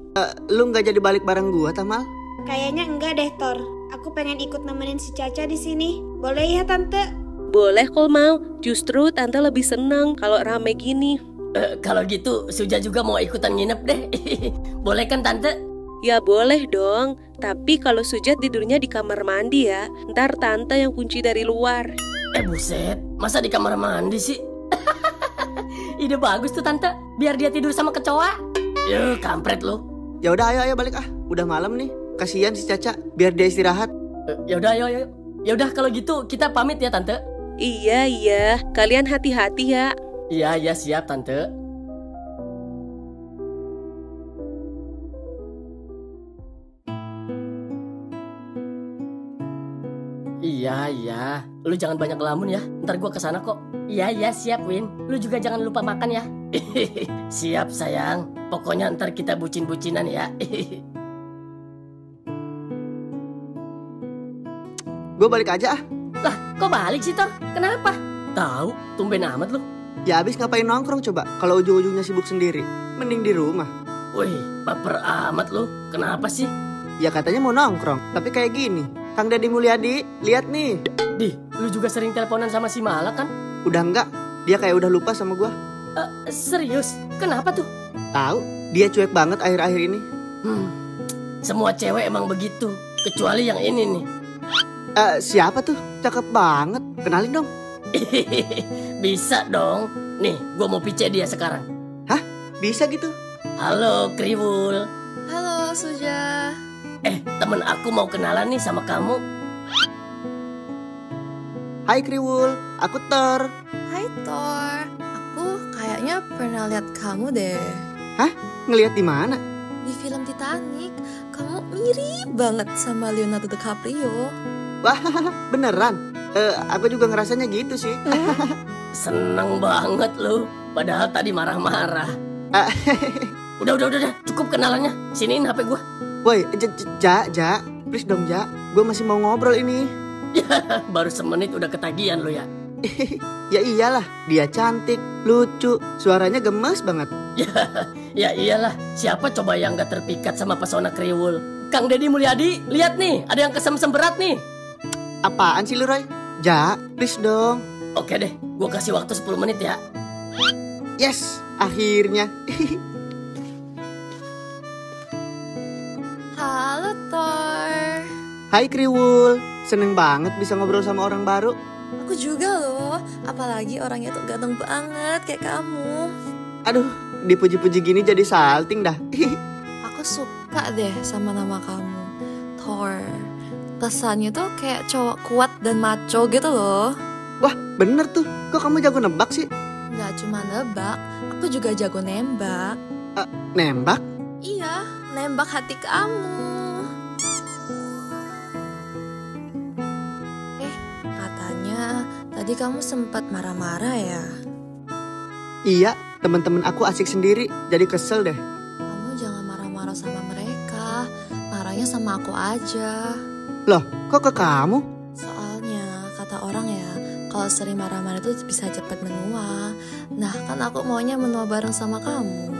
Lu nggak jadi balik bareng gua, Tamal? Kayaknya enggak deh, Thor. Aku pengen ikut nemenin si Caca di sini. Boleh ya, Tante? Boleh kalau mau. Justru Tante lebih seneng kalau rame gini. Kalau gitu, Suja juga mau ikutan nginep deh. Boleh kan, Tante? Ya boleh dong. Tapi kalau Sujat tidurnya di kamar mandi ya. Ntar Tante yang kunci dari luar. Buset, masa di kamar mandi sih? Ide bagus tuh, Tante. Biar dia tidur sama kecoa. Kampret lo. Ya udah ayo balik ah. Udah malam nih. Kasihan si Caca, biar dia istirahat. Ya udah ayo. Ya udah kalau gitu kita pamit ya tante. Iya, kalian hati-hati ya. Iya siap tante. Iya. Lu jangan banyak ngelamun ya. Ntar gua kesana kok. Iya siap Win. Lu juga jangan lupa makan ya. Siap sayang. Pokoknya ntar kita bucin-bucinan ya. Gue balik aja ah. Lah kok balik sih Tor? Kenapa? Tahu, tumben amat lu. Ya abis ngapain nongkrong coba kalau ujung-ujungnya sibuk sendiri. Mending di rumah. Wih, baper amat lu. Kenapa sih? Ya katanya mau nongkrong, tapi kayak gini. Kang Deddy Mulyadi, lihat nih. Di, lu juga sering teleponan sama si Mala kan? Udah enggak, dia kayak udah lupa sama gua. Serius? Kenapa tuh? Tahu, dia cuek banget akhir-akhir ini. Semua cewek emang begitu, kecuali yang ini nih. Siapa tuh? Cakep banget. Kenalin dong. Bisa dong. Nih, gua mau pice dia sekarang. Hah? Bisa gitu? Halo, Kriwul. Halo, Suja. Temen aku mau kenalan nih sama kamu. Hai Kriwul, aku Thor. Hai, Thor. Aku kayaknya pernah lihat kamu deh. Hah? Ngelihat di mana? Di film Titanic. Kamu mirip banget sama Leonardo DiCaprio. Wah, beneran? Aku juga ngerasanya gitu sih. Seneng banget lu. Padahal tadi marah-marah. Udah, cukup kenalannya. Siniin HP gua. Woi, Ja, please dong Ja. Gue masih mau ngobrol ini. Baru semenit udah ketagihan lu ya. Ya iyalah, dia cantik, lucu, suaranya gemes banget. Ya iyalah, siapa coba yang gak terpikat sama pesona Kriwul? Kang Deddy Mulyadi, lihat nih, ada yang kesem-sem berat nih. Apaan sih lu Roy? Ja, please dong. Oke deh, gua kasih waktu 10 menit ya. Yes, akhirnya. Halo, Thor. Hai Kriwul, seneng banget bisa ngobrol sama orang baru. Aku juga loh, apalagi orangnya tuh ganteng banget kayak kamu. Aduh, dipuji-puji gini jadi salting dah. Aku suka deh sama nama kamu, Thor. Kesannya tuh kayak cowok kuat dan macho gitu loh. Wah, bener tuh. Kok kamu jago nebak sih? Gak cuma nebak, aku juga jago nembak. Nembak? Iya, nembak hati kamu. Katanya tadi kamu sempat marah-marah ya? Iya, teman-teman aku asik sendiri, jadi kesel deh. Kamu jangan marah-marah sama mereka, marahnya sama aku aja. Loh, kok ke kamu? Soalnya kata orang ya, kalau sering marah-marah itu bisa cepat menua. Nah, kan aku maunya menua bareng sama kamu.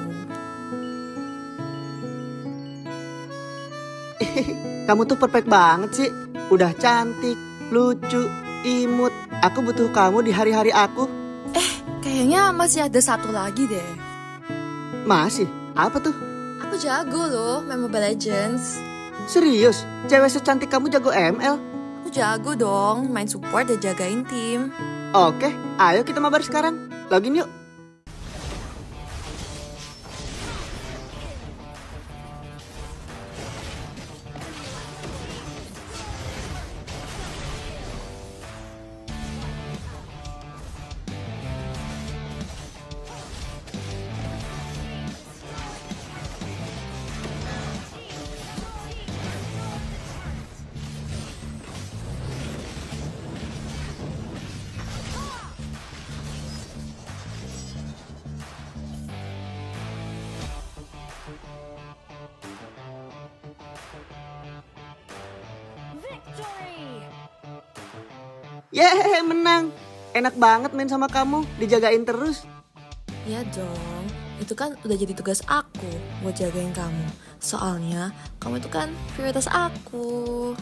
Kamu tuh perfect banget sih. Udah cantik, lucu, imut. Aku butuh kamu di hari-hari aku. Kayaknya masih ada satu lagi deh. Masih? Apa tuh? Aku jago loh main Mobile Legends. Serius? Cewek secantik kamu jago ML? Aku jago dong main support dan jagain tim. Oke, ayo kita mabar sekarang. Login yuk. Yeay, menang. Enak banget main sama kamu, dijagain terus. Ya dong, itu kan udah jadi tugas aku buat jagain kamu. Soalnya kamu itu kan prioritas aku.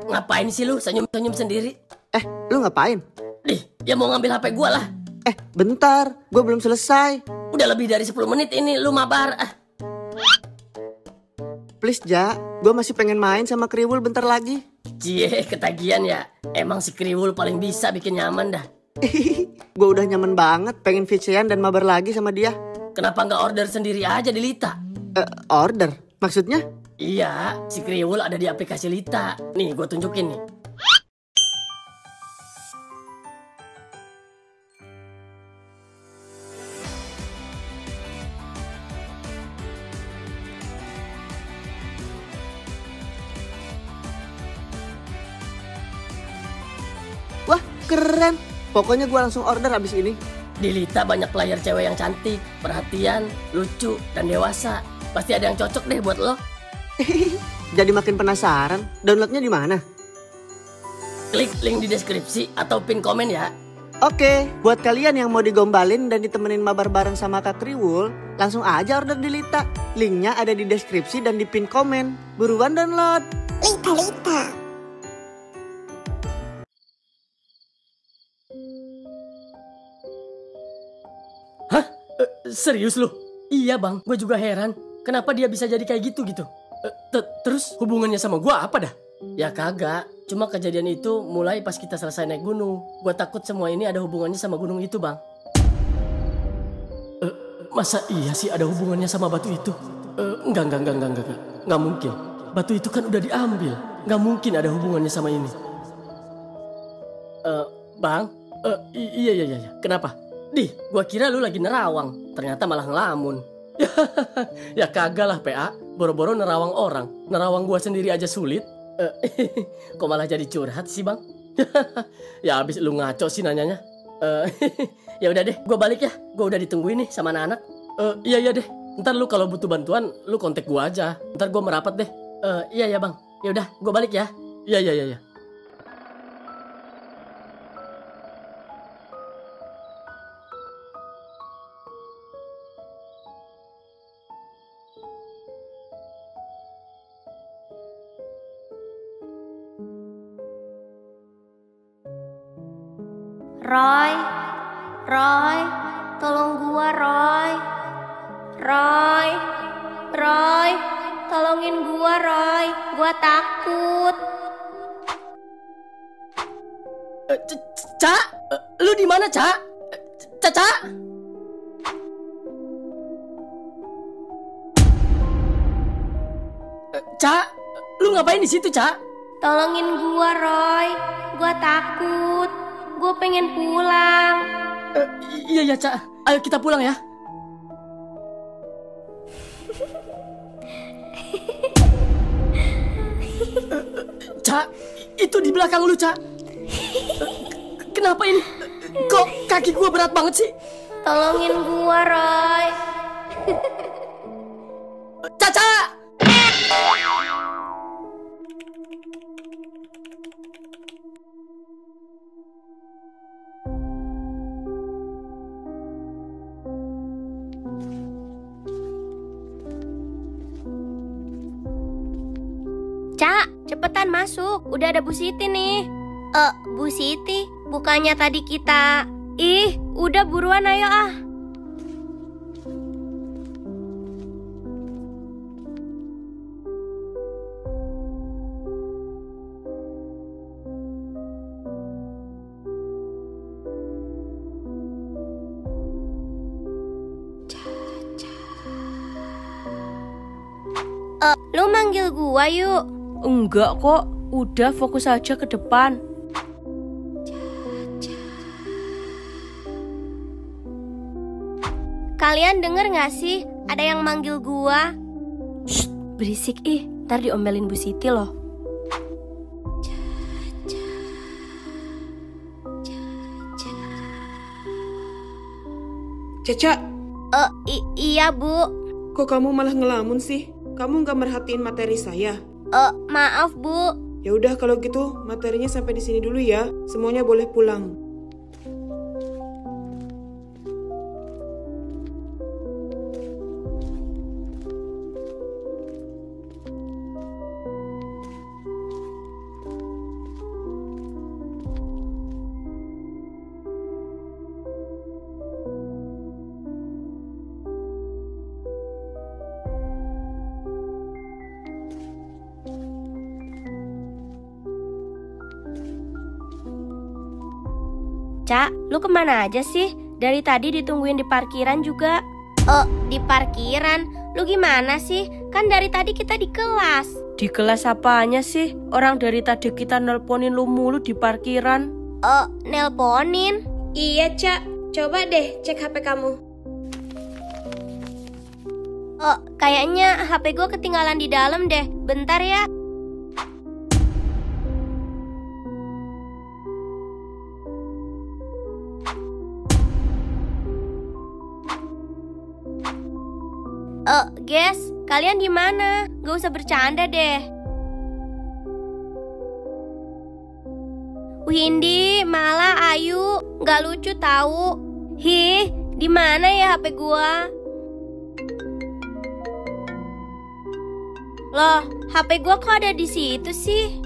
Ngapain sih lu senyum-senyum sendiri? Lu ngapain? Ya mau ngambil HP gua lah. Bentar, gue belum selesai. Udah lebih dari 10 menit ini lu mabar. Please Ja, gue masih pengen main sama Kriwul bentar lagi. Cie, ketagihan ya. Emang si Kriwul paling bisa bikin nyaman dah. Gue udah nyaman banget pengen VC-an dan mabar lagi sama dia. Kenapa nggak order sendiri aja di Lita? Order? Maksudnya? Iya, si Kriwul ada di aplikasi Lita. Nih, gue tunjukin nih. Wah, keren. Pokoknya gue langsung order abis ini. Di Lita banyak player cewek yang cantik, perhatian, lucu, dan dewasa. Pasti ada yang cocok deh buat lo. Jadi makin penasaran. Downloadnya di mana? Klik link di deskripsi atau pin komen ya. Oke, buat kalian yang mau digombalin dan ditemenin mabar bareng sama Kak Kriwul, langsung aja order di Lita. Linknya ada di deskripsi dan di pin komen. Buruan download. Lita. Hah? Serius lu? Iya bang, gue juga heran. Kenapa dia bisa jadi kayak gitu? Terus hubungannya sama gue apa dah? Ya kagak, cuma kejadian itu mulai pas kita selesai naik gunung. Gue takut semua ini ada hubungannya sama gunung itu bang. Masa iya sih ada hubungannya sama batu itu? Enggak. Enggak mungkin. Batu itu kan udah diambil. Enggak mungkin ada hubungannya sama ini. Bang? Iya. Kenapa? Gua kira lu lagi nerawang. Ternyata malah ngelamun. Ya kagak lah PA. Boro-boro nerawang orang. Nerawang gua sendiri aja sulit. Kok malah jadi curhat sih bang? Ya abis lu ngaco sih nanyanya. Ya udah deh, gue balik ya. Gue udah ditungguin nih sama anak-anak. Iya deh. Ntar lu kalau butuh bantuan, lu kontak gue aja. Ntar gue merapat deh. Iya bang. Ya udah, gue balik ya. Iya. Roy, tolong gua Roy, tolongin gua Roy, gua takut. Ca, lu di mana Ca? Ca? Ca, lu ngapain di situ Ca? Tolongin gua Roy, gua takut, gua pengen pulang. Iya Ca, ayo kita pulang ya. Ca, itu di belakang lu Ca. Kenapa ini? Kok kaki gua berat banget sih? Tolongin gua Roy. Caca! Ca, cepetan masuk. Udah ada Bu Siti nih. Bu Siti, bukannya tadi kita... Ih, udah buruan ayo ah. Lu manggil gua yuk. Enggak kok, udah fokus aja ke depan. Kalian denger gak sih? Ada yang manggil gua. Shh, berisik ntar diomelin Bu Siti loh. Caca, iya Bu. kok kamu malah ngelamun sih? Kamu nggak merhatiin materi saya? Maaf Bu. Ya udah kalau gitu materinya sampai di sini dulu ya. Semuanya boleh pulang. Cak, lu kemana aja sih? Dari tadi ditungguin di parkiran juga. Oh, di parkiran? Lu gimana sih? Kan dari tadi kita di kelas. Di kelas apanya sih? Orang dari tadi kita nelponin lu mulu di parkiran. Oh, nelponin? Iya, Cak. Coba deh cek HP kamu. Oh, kayaknya HP gue ketinggalan di dalam deh. Bentar ya. Oh, guys, kalian di mana? Gak usah bercanda deh. Windy, Mala, Ayu, gak lucu tahu. Hi, di mana ya HP gua? Loh, HP gua kok ada di situ sih?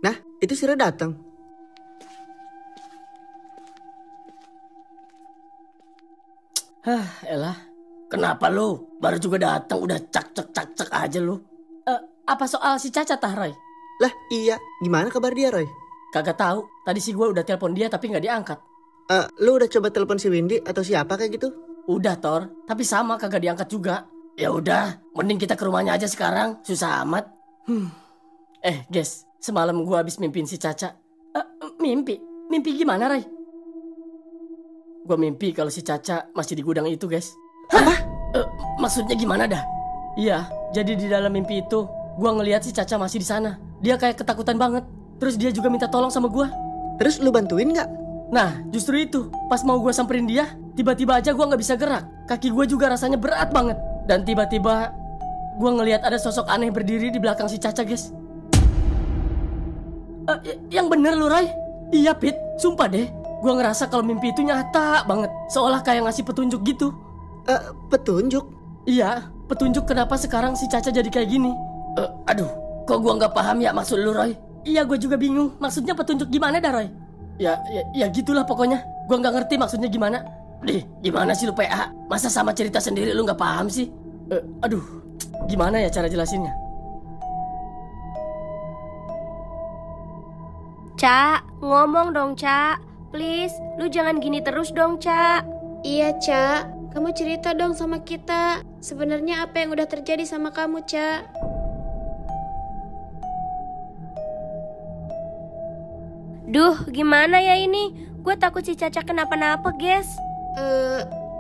Nah, itu Sira datang. Elah, kenapa lu? Baru juga datang udah cak aja lu. Apa soal si Caca tah, Roy? Lah, iya. Gimana kabar dia, Roy? Kagak tahu. Tadi sih gue udah telepon dia tapi nggak diangkat. Lu udah coba telepon si Windy atau siapa kayak gitu? Udah, Tor. Tapi sama kagak diangkat juga. Ya udah, mending kita ke rumahnya aja sekarang. Susah amat. Guys, semalam gue habis mimpiin si Caca. Mimpi gimana, Ray? Gue mimpi kalau si Caca masih di gudang itu, guys. Apa? Maksudnya gimana dah? Iya, jadi di dalam mimpi itu gue ngelihat si Caca masih di sana. Dia kayak ketakutan banget. Terus dia juga minta tolong sama gue. Terus lu bantuin nggak? Nah, justru itu. Pas mau gue samperin dia, tiba-tiba aja gue nggak bisa gerak. Kaki gue juga rasanya berat banget. Dan tiba-tiba gue ngelihat ada sosok aneh berdiri di belakang si Caca, guys. Yang bener lu, Ray? Iya, Pit. Sumpah deh. Gue ngerasa kalau mimpi itu nyata banget. Seolah kayak ngasih petunjuk gitu. Petunjuk? Iya, petunjuk kenapa sekarang si Caca jadi kayak gini. Aduh, kok gue nggak paham ya maksud lu, Roy? Iya, gue juga bingung. Maksudnya petunjuk gimana dah, Roy? Ya gitulah pokoknya. Gue nggak ngerti maksudnya gimana. Dih, gimana sih lu PA? Masa sama cerita sendiri lu nggak paham sih? Aduh, gimana ya cara jelasinnya? Cak, ngomong dong, Cak. Please, lu jangan gini terus dong, Cak. Iya, Cak. Kamu cerita dong sama kita. Sebenarnya apa yang udah terjadi sama kamu, Cak? Duh, gimana ya ini? Gue takut si Caca kenapa-napa, guys.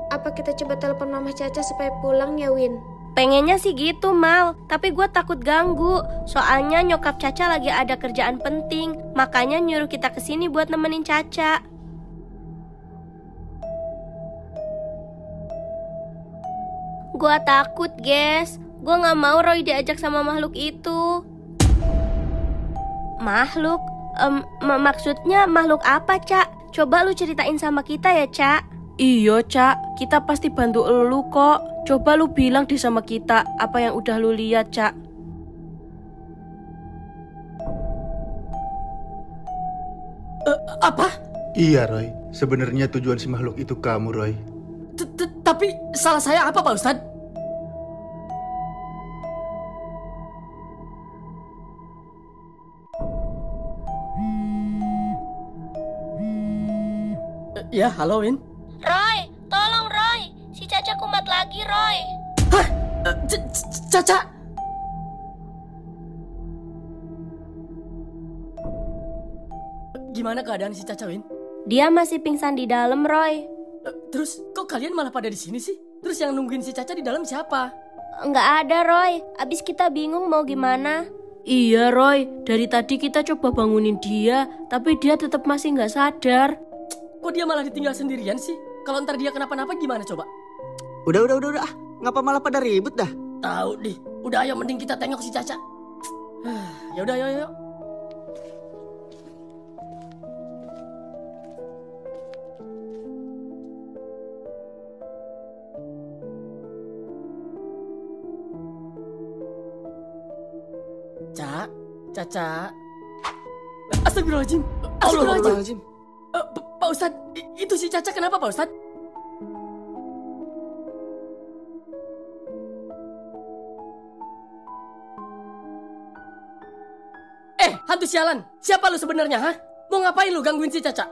Apa kita coba telepon Mama Caca supaya pulang ya, Win? Pengennya sih gitu, Mal. Tapi gue takut ganggu. Soalnya nyokap Caca lagi ada kerjaan penting. Makanya nyuruh kita kesini buat nemenin Caca. Gue takut, guys. Gue gak mau Roy diajak sama makhluk itu. Makhluk? Maksudnya makhluk apa, Cak? Coba lu ceritain sama kita ya, Cak. Iya, Cak. Kita pasti bantu elu kok. Coba lu bilang deh sama kita apa yang udah lu lihat, Cak. Apa? Iya, Roy. Sebenarnya tujuan si makhluk itu kamu, Roy. Tapi salah saya apa, Pak Ustadz? Ya, halo, Win. Roy, tolong Roy. Si Caca kumat lagi, Roy. Hah? Caca? Gimana keadaan si Caca, Win? Dia masih pingsan di dalam, Roy. Terus kok kalian malah pada di sini sih? Terus yang nungguin si Caca di dalam siapa? Nggak ada, Roy. Abis kita bingung mau gimana. Iya, Roy. Dari tadi kita coba bangunin dia, tapi dia tetap masih nggak sadar. Kok dia malah ditinggal sendirian sih? Kalau ntar dia kenapa-napa gimana coba? Udah. Ngapa malah pada ribut dah? Tahu deh. Udah, ayo mending kita tengok si Caca. Ya udah, ayo. Caca. Astagfirullahaladzim. Pak Ustadz, itu si Caca kenapa Pak Ustadz? Hantu sialan, siapa lu sebenarnya, ha? Mau ngapain lu gangguin si Caca?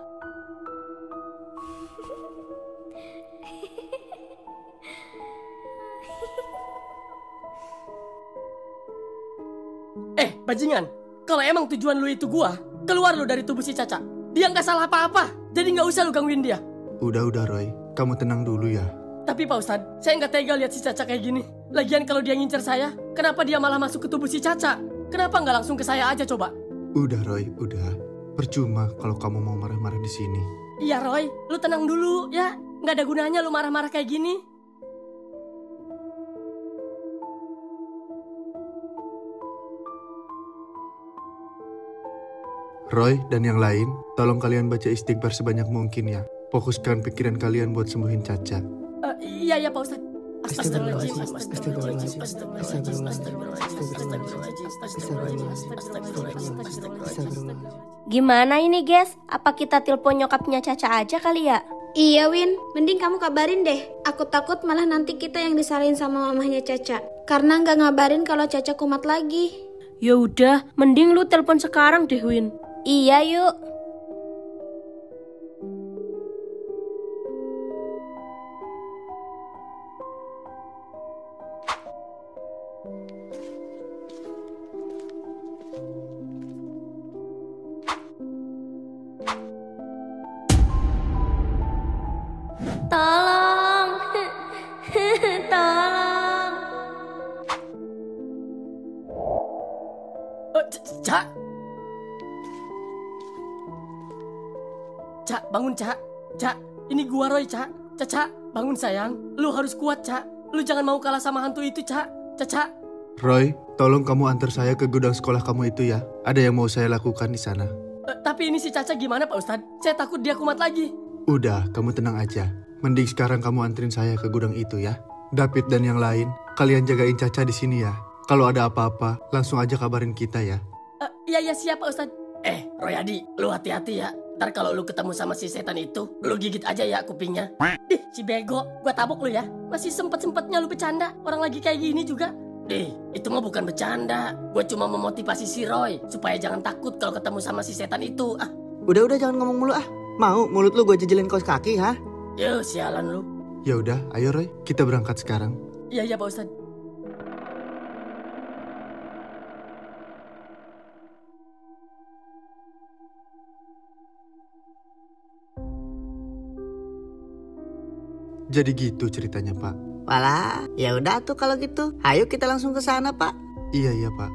Bajingan, kalau emang tujuan lu itu gua, keluar lu dari tubuh si Caca. Dia nggak salah apa-apa, jadi nggak usah lu gangguin dia. Udah Roy, kamu tenang dulu ya. Tapi Pak Ustadz, saya nggak tega lihat si Caca kayak gini. Lagian kalau dia ngincer saya, kenapa dia malah masuk ke tubuh si Caca? Kenapa nggak langsung ke saya aja coba? Udah Roy, udah. Percuma kalau kamu mau marah-marah di sini. Iya Roy, lu tenang dulu ya. Nggak ada gunanya lu marah-marah kayak gini. Roy dan yang lain, tolong kalian baca istighfar sebanyak mungkin ya. Fokuskan pikiran kalian buat sembuhin Caca. Iya Pak Ustadz. Gimana ini guys? Apa kita telepon nyokapnya Caca aja kali ya? Iya Win, mending kamu kabarin deh. Aku takut malah nanti kita yang disalahin sama mamahnya Caca. Karena nggak ngabarin kalau Caca kumat lagi. Ya udah, mending lu telepon sekarang deh Win. Iya yuk. Tolong. Tolong. Cak, bangun Cak. Cak, ini gua Roy Cak. Caca, bangun sayang. Lu harus kuat Cak. Lu jangan mau kalah sama hantu itu Cak. Caca. Roy, tolong kamu antar saya ke gudang sekolah kamu itu ya. Ada yang mau saya lakukan di sana. Tapi ini si Caca gimana Pak Ustadz? Saya takut dia kumat lagi. Udah, kamu tenang aja. Mending sekarang kamu anterin saya ke gudang itu ya. David dan yang lain, kalian jagain Caca di sini ya. Kalau ada apa-apa, langsung aja kabarin kita ya. Iya siap Pak Ustadz. Royadi, lu hati-hati ya. Ntar kalau lu ketemu sama si setan itu, lu gigit aja ya kupingnya. Si bego, gua tabok lu ya. Masih sempet-sempetnya lu bercanda. Orang lagi kayak gini juga. Itu mah bukan bercanda. Gua cuma memotivasi si Roy supaya jangan takut kalau ketemu sama si setan itu. Udah jangan ngomong mulu Mau mulut lu gue jejelin kaos kaki ha? Yo, sialan lu. Ya udah, ayo Roy, kita berangkat sekarang. Iya Pak Ustadz. Jadi gitu ceritanya, Pak. Walah, ya udah tuh kalau gitu. Ayo kita langsung ke sana, Pak. Iya, Pak.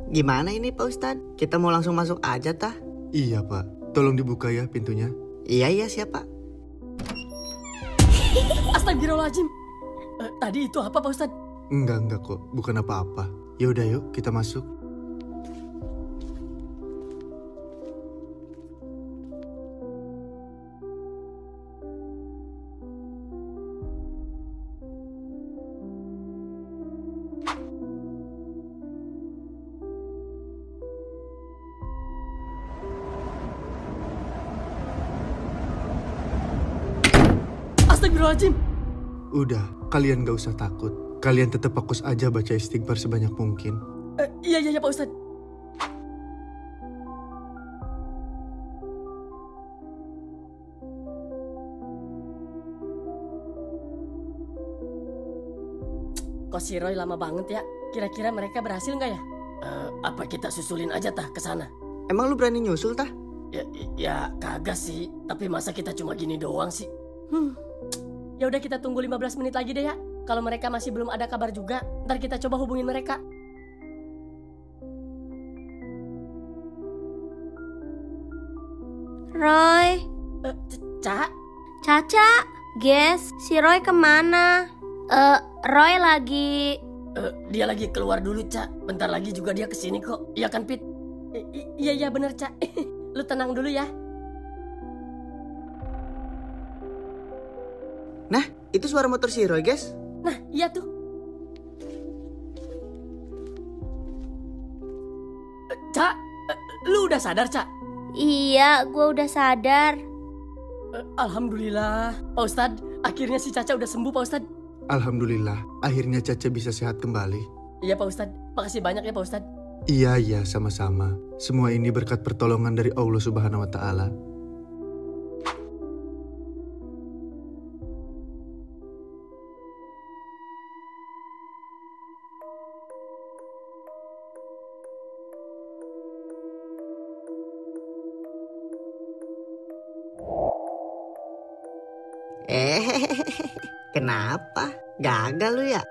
Gimana ini Pak Ustadz? Kita mau langsung masuk aja tah? Iya, Pak. Tolong dibuka ya pintunya. Iya, siap, Pak. Astagfirullahaladzim. Tadi itu apa Pak Ustadz? Enggak kok, bukan apa-apa. Ya udah yuk, kita masuk. Astagfirullahaladzim. Udah, kalian gak usah takut. Kalian tetap fokus aja baca istighfar sebanyak mungkin. Iya Pak Ustadz. Kok si Roy lama banget ya? Kira-kira mereka berhasil nggak ya? Apa kita susulin aja tah ke sana? Emang lu berani nyusul tah? Ya kagak sih. Tapi masa kita cuma gini doang sih? Ya udah kita tunggu 15 menit lagi deh ya. Kalau mereka masih belum ada kabar juga, ntar kita coba hubungin mereka. Roy. Caca. Guys, si Roy kemana? Roy lagi Dia lagi keluar dulu, Cak. Bentar lagi juga dia kesini kok. Iya kan, Pit? Iya bener, Cak. Lu tenang dulu ya. Nah, itu suara motor si Roy, guys. Nah, iya tuh. Cak, lu udah sadar, Cak? Iya, gue udah sadar. Alhamdulillah. Pak Ustadz, akhirnya si Caca udah sembuh, Pak Ustadz. Alhamdulillah, akhirnya Caca bisa sehat kembali. Iya, Pak Ustadz. Makasih banyak ya, Pak Ustadz. Iya, sama-sama. Semua ini berkat pertolongan dari Allah Subhanahu wa Ta'ala. Kenapa? Gagal lu ya?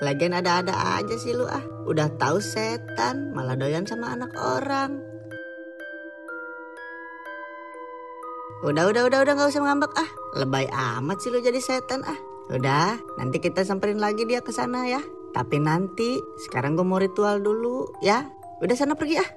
Lagian ada-ada aja sih lu ah. Udah tahu setan, malah doyan sama anak orang. Udah gak usah ngambek ah. Lebay amat sih lu jadi setan ah. Udah, nanti kita samperin lagi dia ke sana ya. Tapi nanti, sekarang gue mau ritual dulu ya. Udah sana pergi ah.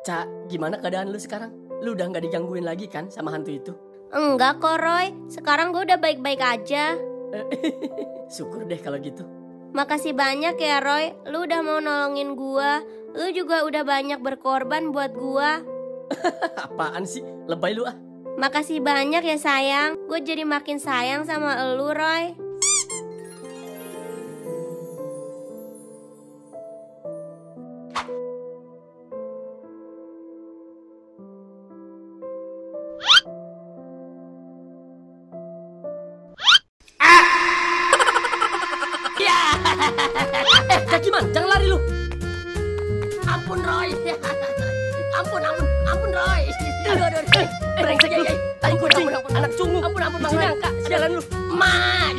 Cak, gimana keadaan lu sekarang? Lu udah gak digangguin lagi kan sama hantu itu? Enggak kok Roy, sekarang gue udah baik-baik aja. Syukur deh kalau gitu. Makasih banyak ya Roy, lu udah mau nolongin gua. Lu juga udah banyak berkorban buat gua. Apaan sih, lebay lu ah. Makasih banyak ya sayang, gue jadi makin sayang sama elu Roy. Jakiman, jangan lari lu. Ampun Roy. Ampun Roy. Aduh. Brengsek lu. Tai kucing, anak cungu. Ampun Bang Roy. Sialan lu. Mak.